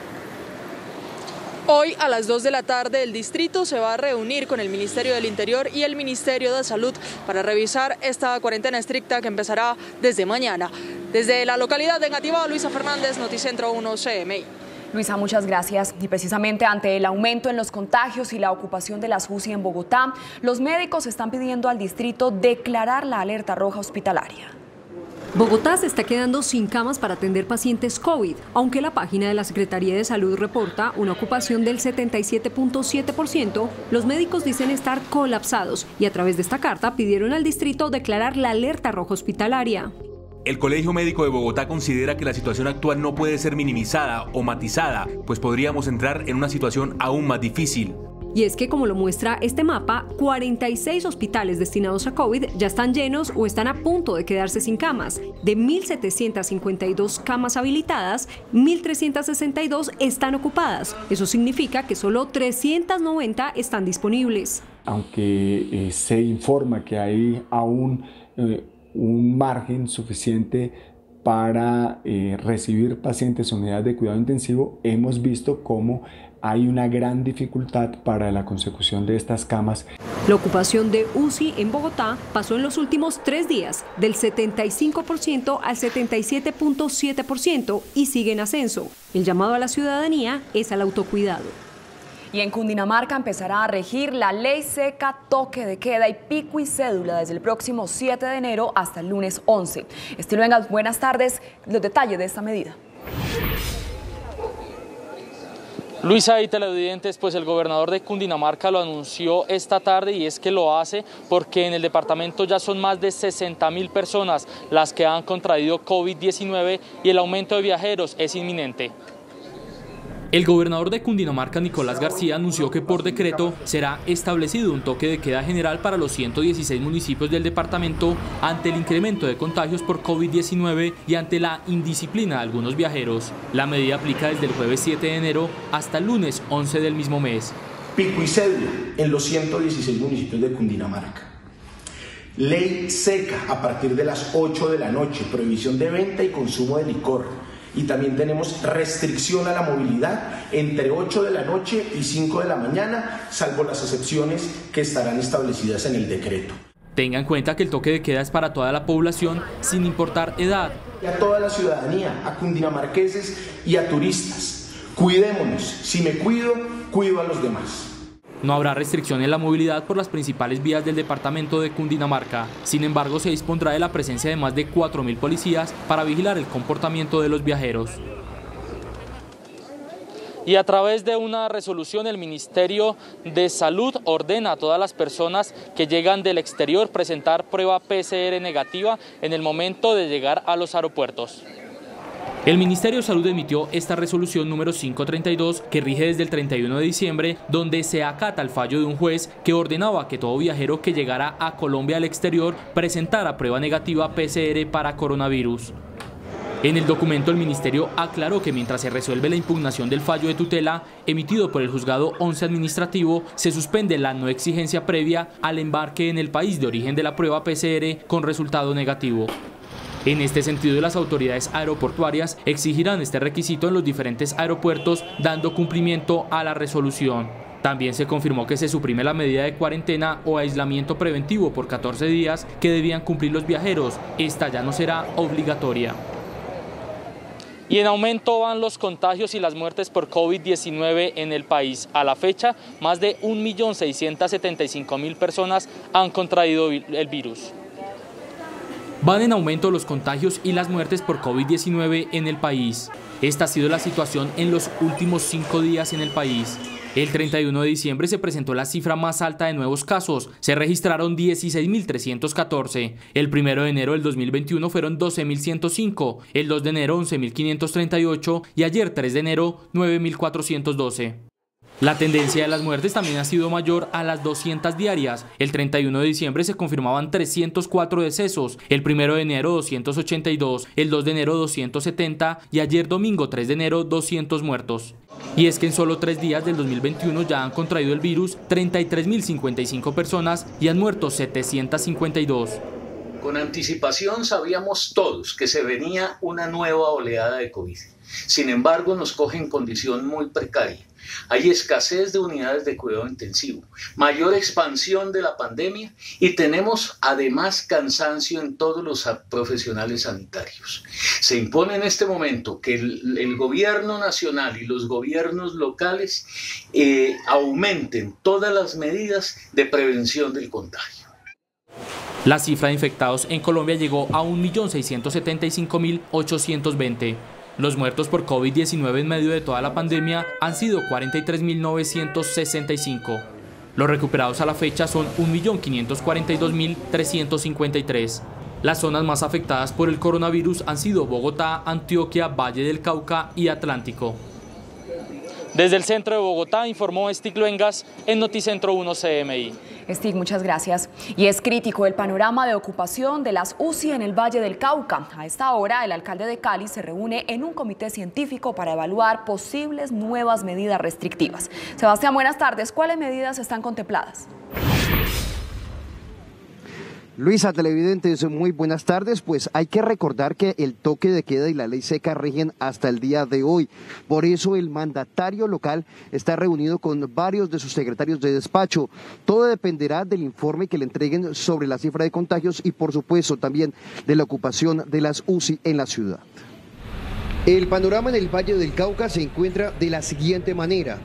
Hoy a las 2 de la tarde el distrito se va a reunir con el Ministerio del Interior y el Ministerio de Salud para revisar esta cuarentena estricta que empezará desde mañana. Desde la localidad de Engativá, Luisa Fernández, Noticentro 1 CMI. Luisa, muchas gracias. Y precisamente ante el aumento en los contagios y la ocupación de las UCI en Bogotá, los médicos están pidiendo al distrito declarar la alerta roja hospitalaria. Bogotá se está quedando sin camas para atender pacientes COVID, aunque la página de la Secretaría de Salud reporta una ocupación del 77.7%, los médicos dicen estar colapsados y a través de esta carta pidieron al distrito declarar la alerta roja hospitalaria. El Colegio Médico de Bogotá considera que la situación actual no puede ser minimizada o matizada, pues podríamos entrar en una situación aún más difícil. Y es que, como lo muestra este mapa, 46 hospitales destinados a COVID ya están llenos o están a punto de quedarse sin camas. De 1.752 camas habilitadas, 1.362 están ocupadas. Eso significa que solo 390 están disponibles. Aunque se informa que hay aún un margen suficiente para recibir pacientes en unidades de cuidado intensivo, hemos visto cómo hay una gran dificultad para la consecución de estas camas. La ocupación de UCI en Bogotá pasó en los últimos 3 días del 75% al 77.7% y sigue en ascenso. El llamado a la ciudadanía es al autocuidado. Y en Cundinamarca empezará a regir la ley seca, toque de queda y pico y cédula desde el próximo 7 de enero hasta el lunes 11. Estilo Vengas, buenas tardes. Los detalles de esta medida. Luisa y televidentes, pues el gobernador de Cundinamarca lo anunció esta tarde y es que lo hace porque en el departamento ya son más de 60.000 personas las que han contraído COVID-19 y el aumento de viajeros es inminente. El gobernador de Cundinamarca, Nicolás García, anunció que por decreto será establecido un toque de queda general para los 116 municipios del departamento ante el incremento de contagios por COVID-19 y ante la indisciplina de algunos viajeros. La medida aplica desde el jueves 7 de enero hasta el lunes 11 del mismo mes. Pico y cédula en los 116 municipios de Cundinamarca. Ley seca a partir de las 8 de la noche, prohibición de venta y consumo de licor. Y también tenemos restricción a la movilidad entre 8 de la noche y 5 de la mañana, salvo las excepciones que estarán establecidas en el decreto. Tenga en cuenta que el toque de queda es para toda la población, sin importar edad. Y a toda la ciudadanía, a cundinamarqueses y a turistas. Cuidémonos. Si me cuido, cuido a los demás. No habrá restricción en la movilidad por las principales vías del departamento de Cundinamarca. Sin embargo, se dispondrá de la presencia de más de 4.000 policías para vigilar el comportamiento de los viajeros. Y a través de una resolución, el Ministerio de Salud ordena a todas las personas que llegan del exterior presentar prueba PCR negativa en el momento de llegar a los aeropuertos. El Ministerio de Salud emitió esta resolución número 532 que rige desde el 31 de diciembre, donde se acata el fallo de un juez que ordenaba que todo viajero que llegara a Colombia al exterior presentara prueba negativa PCR para coronavirus. En el documento el Ministerio aclaró que mientras se resuelve la impugnación del fallo de tutela emitido por el Juzgado 11 Administrativo, se suspende la no exigencia previa al embarque en el país de origen de la prueba PCR con resultado negativo. En este sentido, las autoridades aeroportuarias exigirán este requisito en los diferentes aeropuertos, dando cumplimiento a la resolución. También se confirmó que se suprime la medida de cuarentena o aislamiento preventivo por 14 días que debían cumplir los viajeros. Esta ya no será obligatoria. Y en aumento van los contagios y las muertes por COVID-19 en el país. A la fecha, más de 1.675.000 personas han contraído el virus. Van en aumento los contagios y las muertes por COVID-19 en el país. Esta ha sido la situación en los últimos 5 días en el país. El 31 de diciembre se presentó la cifra más alta de nuevos casos, se registraron 16.314. El 1 de enero del 2021 fueron 12.105, el 2 de enero 11.538 y ayer 3 de enero 9.412. La tendencia de las muertes también ha sido mayor a las 200 diarias. El 31 de diciembre se confirmaban 304 decesos, el 1 de enero 282, el 2 de enero 270 y ayer domingo 3 de enero 200 muertos. Y es que en solo 3 días del 2021 ya han contraído el virus 33.055 personas y han muerto 752. Con anticipación sabíamos todos que se venía una nueva oleada de COVID. Sin embargo, nos coge en condición muy precaria. Hay escasez de unidades de cuidado intensivo, mayor expansión de la pandemia y tenemos además cansancio en todos los profesionales sanitarios. Se impone en este momento que el gobierno nacional y los gobiernos locales aumenten todas las medidas de prevención del contagio. La cifra de infectados en Colombia llegó a 1.675.820. Los muertos por COVID-19 en medio de toda la pandemia han sido 43.965. Los recuperados a la fecha son 1.542.353. Las zonas más afectadas por el coronavirus han sido Bogotá, Antioquia, Valle del Cauca y Atlántico. Desde el centro de Bogotá informó Stig Luengas en Noticentro 1 CMI. Stig, muchas gracias. Y es crítico el panorama de ocupación de las UCI en el Valle del Cauca. A esta hora, el alcalde de Cali se reúne en un comité científico para evaluar posibles nuevas medidas restrictivas. Sebastián, buenas tardes. ¿Cuáles medidas están contempladas? Luisa, televidentes, muy buenas tardes. Pues hay que recordar que el toque de queda y la ley seca rigen hasta el día de hoy. Por eso el mandatario local está reunido con varios de sus secretarios de despacho. Todo dependerá del informe que le entreguen sobre la cifra de contagios y, por supuesto, también de la ocupación de las UCI en la ciudad. El panorama en el Valle del Cauca se encuentra de la siguiente manera.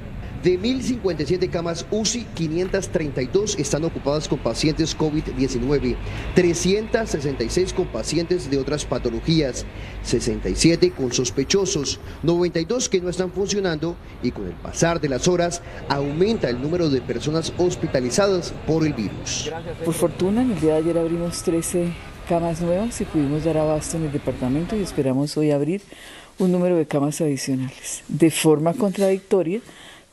De 1.057 camas UCI, 532 están ocupadas con pacientes COVID-19, 366 con pacientes de otras patologías, 67 con sospechosos, 92 que no están funcionando y con el pasar de las horas aumenta el número de personas hospitalizadas por el virus. Por fortuna, en el día de ayer abrimos 13 camas nuevas y pudimos dar abasto en el departamento y esperamos hoy abrir un número de camas adicionales. De forma contradictoria,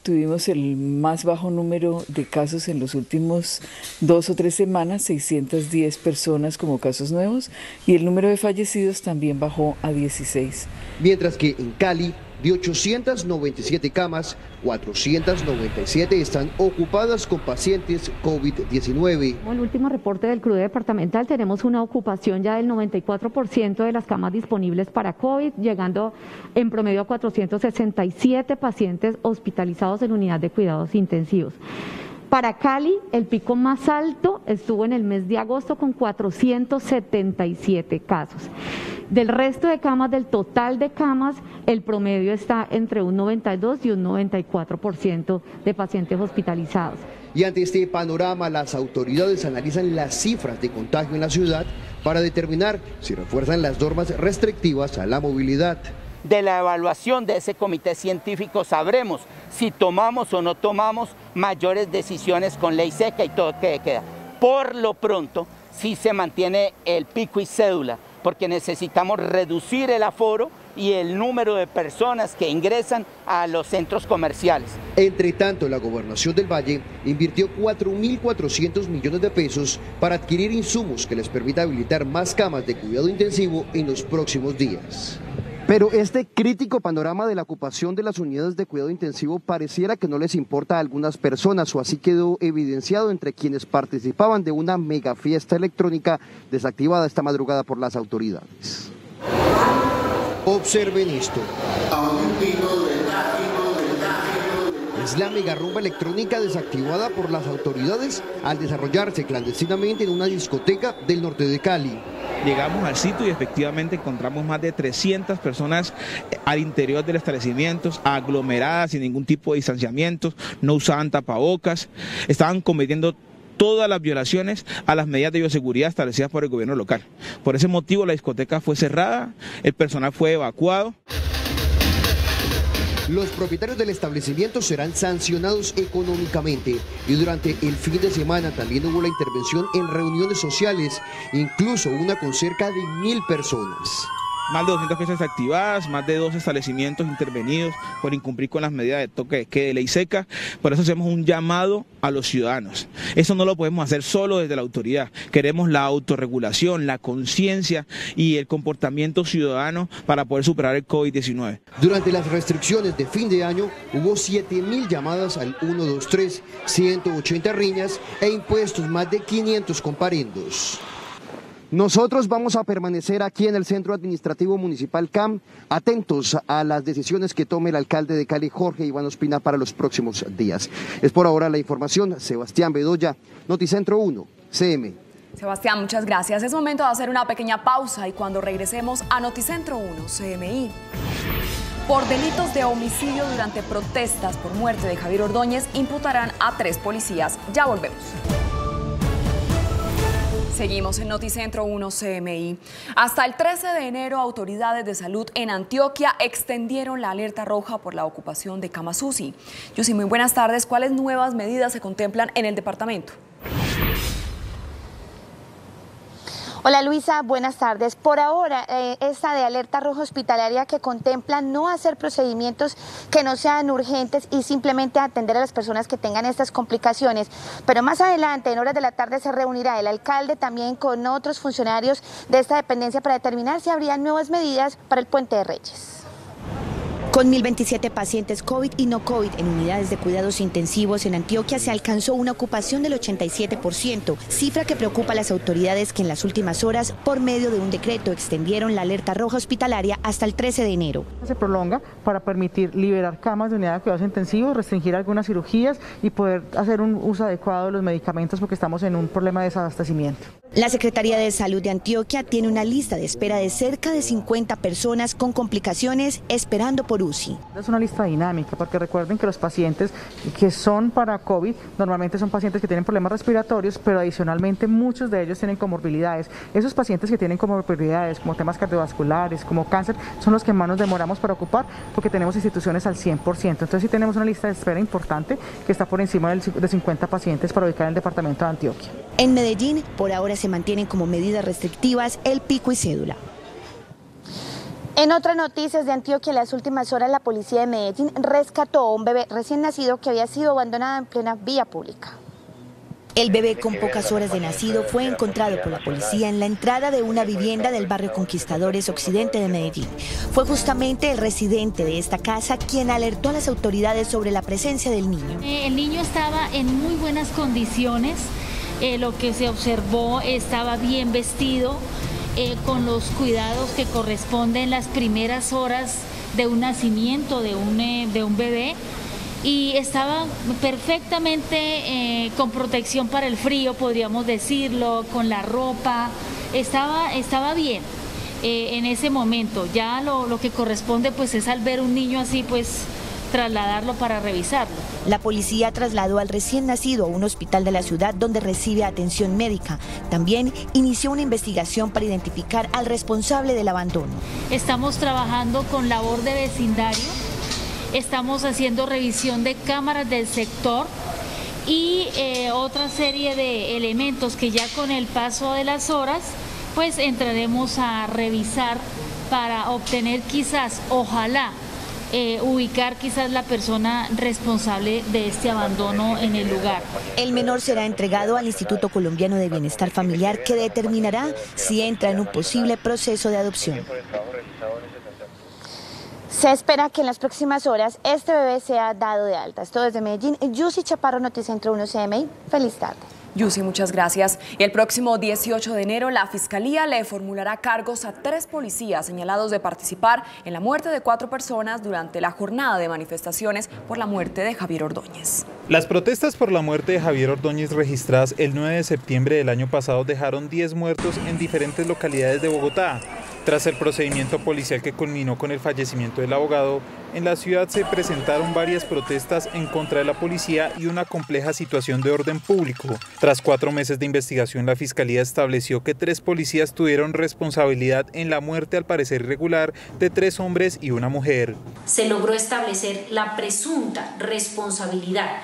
tuvimos el más bajo número de casos en los últimos 2 o 3 semanas, 610 personas como casos nuevos, y el número de fallecidos también bajó a 16. Mientras que en Cali, de 897 camas, 497 están ocupadas con pacientes COVID-19. En el último reporte del CRUDE departamental tenemos una ocupación ya del 94% de las camas disponibles para COVID, llegando en promedio a 467 pacientes hospitalizados en unidad de cuidados intensivos. Para Cali, el pico más alto estuvo en el mes de agosto con 477 casos. Del resto de camas, del total de camas, el promedio está entre un 92 y un 94% de pacientes hospitalizados. Y ante este panorama, las autoridades analizan las cifras de contagio en la ciudad para determinar si refuerzan las normas restrictivas a la movilidad. De la evaluación de ese comité científico sabremos si tomamos o no tomamos mayores decisiones con ley seca y todo que queda. Por lo pronto, sí se mantiene el pico y cédula, porque necesitamos reducir el aforo y el número de personas que ingresan a los centros comerciales. Entre tanto, la Gobernación del Valle invirtió 4.400 millones de pesos para adquirir insumos que les permita habilitar más camas de cuidado intensivo en los próximos días. Pero este crítico panorama de la ocupación de las unidades de cuidado intensivo pareciera que no les importa a algunas personas, o así quedó evidenciado entre quienes participaban de una mega fiesta electrónica desactivada esta madrugada por las autoridades. Observen esto. Es la mega rumba electrónica desactivada por las autoridades al desarrollarse clandestinamente en una discoteca del norte de Cali. Llegamos al sitio y efectivamente encontramos más de 300 personas al interior del establecimiento, aglomeradas sin ningún tipo de distanciamiento, no usaban tapabocas, estaban cometiendo todas las violaciones a las medidas de bioseguridad establecidas por el gobierno local. Por ese motivo la discoteca fue cerrada, el personal fue evacuado. Los propietarios del establecimiento serán sancionados económicamente y durante el fin de semana también hubo la intervención en reuniones sociales, incluso una con cerca de 1.000 personas. Más de 200 fiestas activadas, más de 2 establecimientos intervenidos por incumplir con las medidas de toque de queda de ley seca. Por eso hacemos un llamado a los ciudadanos. Eso no lo podemos hacer solo desde la autoridad. Queremos la autorregulación, la conciencia y el comportamiento ciudadano para poder superar el COVID-19. Durante las restricciones de fin de año hubo 7.000 llamadas al 123, 180 riñas e impuestos más de 500 comparendos. Nosotros vamos a permanecer aquí en el Centro Administrativo Municipal CAM, atentos a las decisiones que tome el alcalde de Cali, Jorge Iván Ospina, para los próximos días. Es por ahora la información. Sebastián Bedoya, Noticentro 1, CM. Sebastián, muchas gracias. Es momento de hacer una pequeña pausa y cuando regresemos a Noticentro 1, CMI. Por delitos de homicidio durante protestas por muerte de Javier Ordóñez, imputarán a 3 policías. Ya volvemos. Seguimos en Noticentro 1 CMI. Hasta el 13 de enero, autoridades de salud en Antioquia extendieron la alerta roja por la ocupación de camas UCI. Yusi, muy buenas tardes. ¿Cuáles nuevas medidas se contemplan en el departamento? Hola Luisa, buenas tardes. Por ahora, esta de alerta roja hospitalaria que contempla no hacer procedimientos que no sean urgentes y simplemente atender a las personas que tengan estas complicaciones. Pero más adelante, en horas de la tarde, se reunirá el alcalde también con otros funcionarios de esta dependencia para determinar si habría nuevas medidas para el Puente de Reyes. Con 1.027 pacientes COVID y no COVID en unidades de cuidados intensivos en Antioquia se alcanzó una ocupación del 87%, cifra que preocupa a las autoridades que en las últimas horas, por medio de un decreto, extendieron la alerta roja hospitalaria hasta el 13 de enero. Se prolonga para permitir liberar camas de unidades de cuidados intensivos, restringir algunas cirugías y poder hacer un uso adecuado de los medicamentos porque estamos en un problema de desabastecimiento. La Secretaría de Salud de Antioquia tiene una lista de espera de cerca de 50 personas con complicaciones esperando por UCI. Es una lista dinámica porque recuerden que los pacientes que son para COVID normalmente son pacientes que tienen problemas respiratorios, pero adicionalmente muchos de ellos tienen comorbilidades. Esos pacientes que tienen comorbilidades como temas cardiovasculares, como cáncer, son los que más nos demoramos para ocupar porque tenemos instituciones al 100%. Entonces sí tenemos una lista de espera importante que está por encima de 50 pacientes para ubicar en el departamento de Antioquia. En Medellín, por ahora se mantienen como medidas restrictivas el pico y cédula. En otras noticias de Antioquia, en las últimas horas la policía de Medellín rescató a un bebé recién nacido que había sido abandonado en plena vía pública. El bebé con pocas horas de nacido fue encontrado por la policía en la entrada de una vivienda del barrio Conquistadores Occidente de Medellín. Fue justamente el residente de esta casa quien alertó a las autoridades sobre la presencia del niño. El niño estaba en muy buenas condiciones, lo que se observó estaba bien vestido, con los cuidados que corresponden las primeras horas de un nacimiento de un bebé, y estaba perfectamente con protección para el frío, podríamos decirlo, con la ropa, estaba bien en ese momento. Ya lo que corresponde pues es al ver un niño así pues trasladarlo para revisarlo. La policía trasladó al recién nacido a un hospital de la ciudad donde recibe atención médica. También inició una investigación para identificar al responsable del abandono. Estamos trabajando con labor de vecindario, estamos haciendo revisión de cámaras del sector y otra serie de elementos que ya con el paso de las horas pues entraremos a revisar para obtener quizás, ojalá, ubicar quizás la persona responsable de este abandono en el lugar. El menor será entregado al Instituto Colombiano de Bienestar Familiar, que determinará si entra en un posible proceso de adopción. Se espera que en las próximas horas este bebé sea dado de alta. Esto desde Medellín. Yusi Chaparro, Noticentro 1 CMI. Feliz tarde. Yusi, muchas gracias. El próximo 18 de enero la Fiscalía le formulará cargos a 3 policías señalados de participar en la muerte de 4 personas durante la jornada de manifestaciones por la muerte de Javier Ordóñez. Las protestas por la muerte de Javier Ordóñez registradas el 9 de septiembre del año pasado dejaron 10 muertos en diferentes localidades de Bogotá. Tras el procedimiento policial que culminó con el fallecimiento del abogado, en la ciudad se presentaron varias protestas en contra de la policía y una compleja situación de orden público. Tras 4 meses de investigación, la Fiscalía estableció que 3 policías tuvieron responsabilidad en la muerte al parecer irregular de 3 hombres y una mujer. Se logró establecer la presunta responsabilidad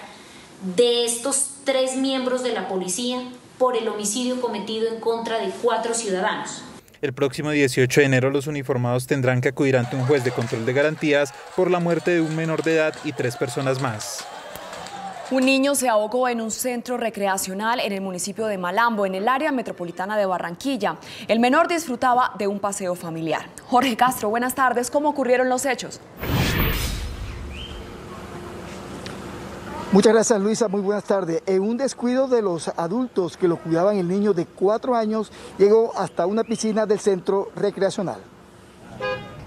de estos 3 miembros de la policía por el homicidio cometido en contra de 4 ciudadanos. El próximo 18 de enero los uniformados tendrán que acudir ante un juez de control de garantías por la muerte de un menor de edad y 3 personas más. Un niño se ahogó en un centro recreacional en el municipio de Malambo, en el área metropolitana de Barranquilla. El menor disfrutaba de un paseo familiar. Jorge Castro, buenas tardes. ¿Cómo ocurrieron los hechos? Muchas gracias, Luisa, muy buenas tardes. En un descuido de los adultos que lo cuidaban, el niño de 4 años llegó hasta una piscina del centro recreacional.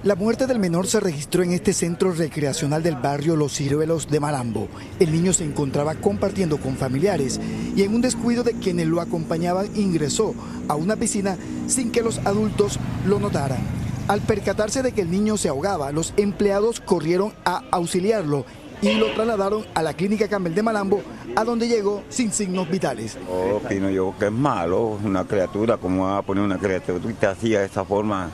La muerte del menor se registró en este centro recreacional del barrio Los Ciruelos de Malambo. El niño se encontraba compartiendo con familiares y en un descuido de quienes lo acompañaban ingresó a una piscina sin que los adultos lo notaran. Al percatarse de que el niño se ahogaba, los empleados corrieron a auxiliarlo y lo trasladaron a la clínica Campbell de Malambo, a donde llegó sin signos vitales. Opino yo que es malo, una criatura, ¿cómo va a poner una criatura así de esa forma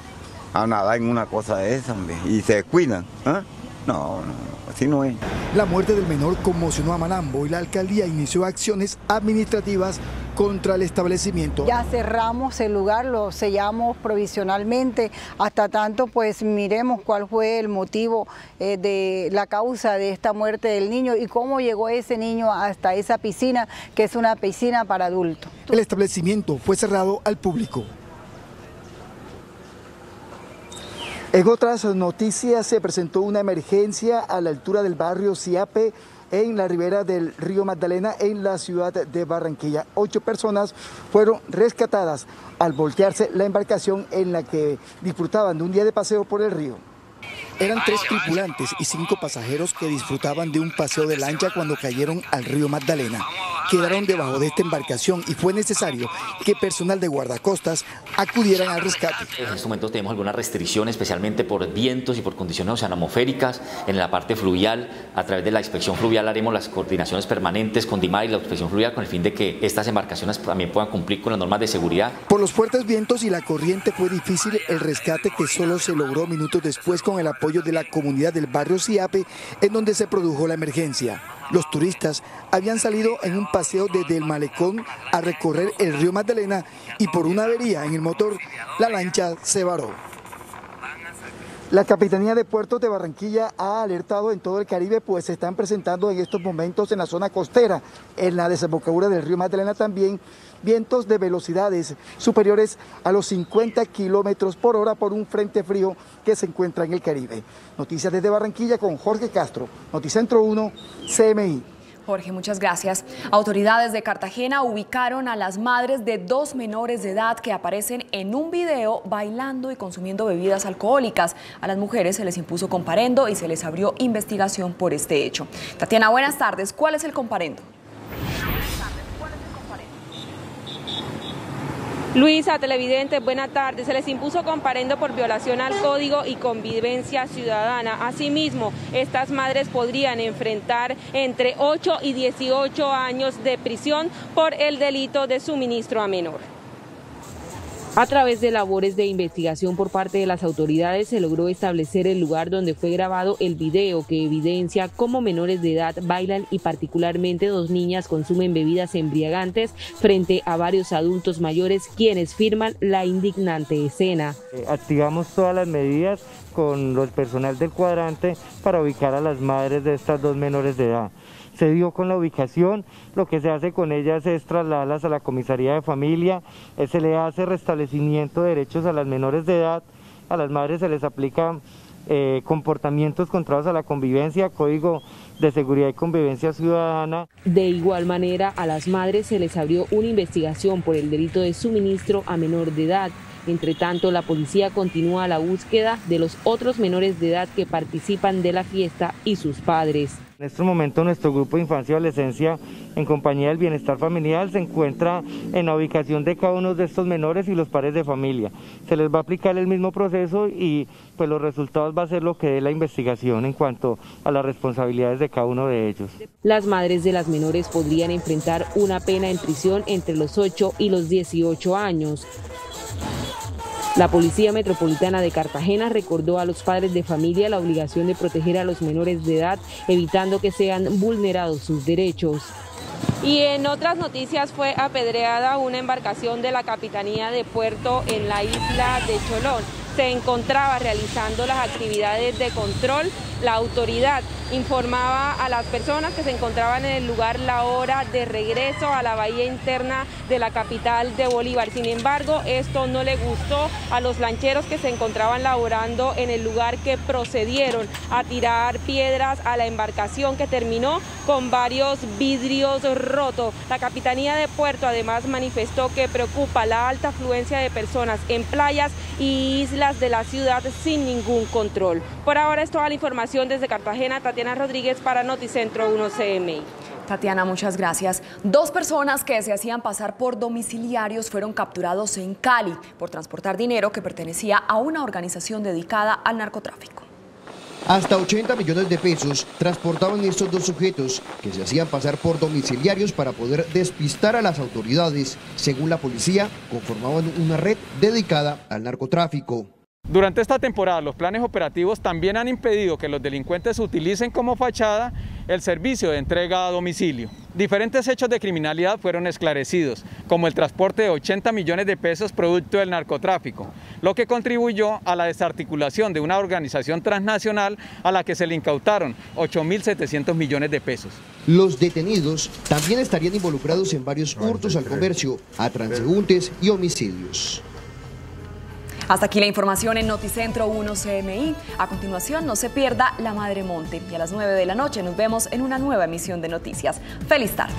a nadar en una cosa de esa, hombre? Y se descuidan, ¿eh? No, así no es. La muerte del menor conmocionó a Malambo y la alcaldía inició acciones administrativas contra el establecimiento. Ya cerramos el lugar, lo sellamos provisionalmente, hasta tanto pues miremos cuál fue el motivo de la causa de esta muerte del niño y cómo llegó ese niño hasta esa piscina, que es una piscina para adultos. El establecimiento fue cerrado al público. En otras noticias, se presentó una emergencia a la altura del barrio Siape, en la ribera del río Magdalena, en la ciudad de Barranquilla. 8 personas fueron rescatadas al voltearse la embarcación en la que disfrutaban de un día de paseo por el río. Eran 3 tripulantes y 5 pasajeros que disfrutaban de un paseo de lancha cuando cayeron al río Magdalena. Quedaron debajo de esta embarcación y fue necesario que personal de guardacostas acudieran al rescate. En estos momentos tenemos algunas restricciones, especialmente por vientos y por condiciones oceanomosféricas. En la parte fluvial, a través de la inspección fluvial haremos las coordinaciones permanentes con DIMAR y la inspección fluvial con el fin de que estas embarcaciones también puedan cumplir con las normas de seguridad. Por los fuertes vientos y la corriente fue difícil el rescate, que solo se logró minutos después con el apoyo de la comunidad del barrio Siape, en donde se produjo la emergencia. Los turistas habían salido en un paseo desde el malecón a recorrer el río Magdalena y por una avería en el motor, la lancha se varó. La Capitanía de Puertos de Barranquilla ha alertado en todo el Caribe, pues se están presentando en estos momentos en la zona costera, en la desembocadura del río Magdalena también, vientos de velocidades superiores a los 50 kilómetros por hora por un frente frío que se encuentra en el Caribe. Noticias desde Barranquilla con Jorge Castro, Noticentro 1, CMI. Jorge, muchas gracias. Autoridades de Cartagena ubicaron a las madres de 2 menores de edad que aparecen en un video bailando y consumiendo bebidas alcohólicas. A las mujeres se les impuso comparendo y se les abrió investigación por este hecho. Tatiana, buenas tardes. ¿Cuál es el comparendo? Luisa, televidentes, buenas tardes. Se les impuso comparendo por violación al Código y Convivencia Ciudadana. Asimismo, estas madres podrían enfrentar entre 8 y 18 años de prisión por el delito de suministro a menor. A través de labores de investigación por parte de las autoridades se logró establecer el lugar donde fue grabado el video que evidencia cómo menores de edad bailan y particularmente 2 niñas consumen bebidas embriagantes frente a varios adultos mayores quienes firman la indignante escena. Activamos todas las medidas con el personal del cuadrante para ubicar a las madres de estas 2 menores de edad. Se dio con la ubicación, lo que se hace con ellas es trasladarlas a la comisaría de familia, se le hace restablecimiento de derechos a las menores de edad, a las madres se les aplica comportamientos contrarios a la convivencia, Código de Seguridad y Convivencia Ciudadana. De igual manera, a las madres se les abrió una investigación por el delito de suministro a menor de edad. Entre tanto, la policía continúa la búsqueda de los otros menores de edad que participan de la fiesta y sus padres. En estos momentos nuestro grupo de infancia y adolescencia en compañía del bienestar familiar se encuentra en la ubicación de cada uno de estos menores y los padres de familia. Se les va a aplicar el mismo proceso y pues los resultados va a ser lo que dé la investigación en cuanto a las responsabilidades de cada uno de ellos. Las madres de las menores podrían enfrentar una pena en prisión entre los 8 y los 18 años. La Policía Metropolitana de Cartagena recordó a los padres de familia la obligación de proteger a los menores de edad, evitando que sean vulnerados sus derechos. Y en otras noticias, fue apedreada una embarcación de la Capitanía de Puerto en la isla de Cholón. Se encontraba realizando las actividades de control. La autoridad informaba a las personas que se encontraban en el lugar la hora de regreso a la bahía interna de la capital de Bolívar. Sin embargo, esto no le gustó a los lancheros que se encontraban laborando en el lugar, que procedieron a tirar piedras a la embarcación, que terminó con varios vidrios rotos. La Capitanía de Puerto además manifestó que preocupa la alta afluencia de personas en playas y islas de la ciudad sin ningún control. Por ahora es toda la información desde Cartagena. Tatiana Rodríguez para Noticentro 1 CMI. Tatiana, muchas gracias. 2 personas que se hacían pasar por domiciliarios fueron capturados en Cali por transportar dinero que pertenecía a una organización dedicada al narcotráfico. Hasta 80 millones de pesos transportaban estos dos sujetos que se hacían pasar por domiciliarios para poder despistar a las autoridades. Según la policía, conformaban una red dedicada al narcotráfico. Durante esta temporada, los planes operativos también han impedido que los delincuentes utilicen como fachada el servicio de entrega a domicilio. Diferentes hechos de criminalidad fueron esclarecidos, como el transporte de 80 millones de pesos producto del narcotráfico, lo que contribuyó a la desarticulación de una organización transnacional a la que se le incautaron 8.700 millones de pesos. Los detenidos también estarían involucrados en varios hurtos al comercio, a transeúntes y homicidios. Hasta aquí la información en Noticentro 1 CMI. A continuación, no se pierda La Madre Monte. Y a las 9 de la noche nos vemos en una nueva emisión de noticias. ¡Feliz tarde!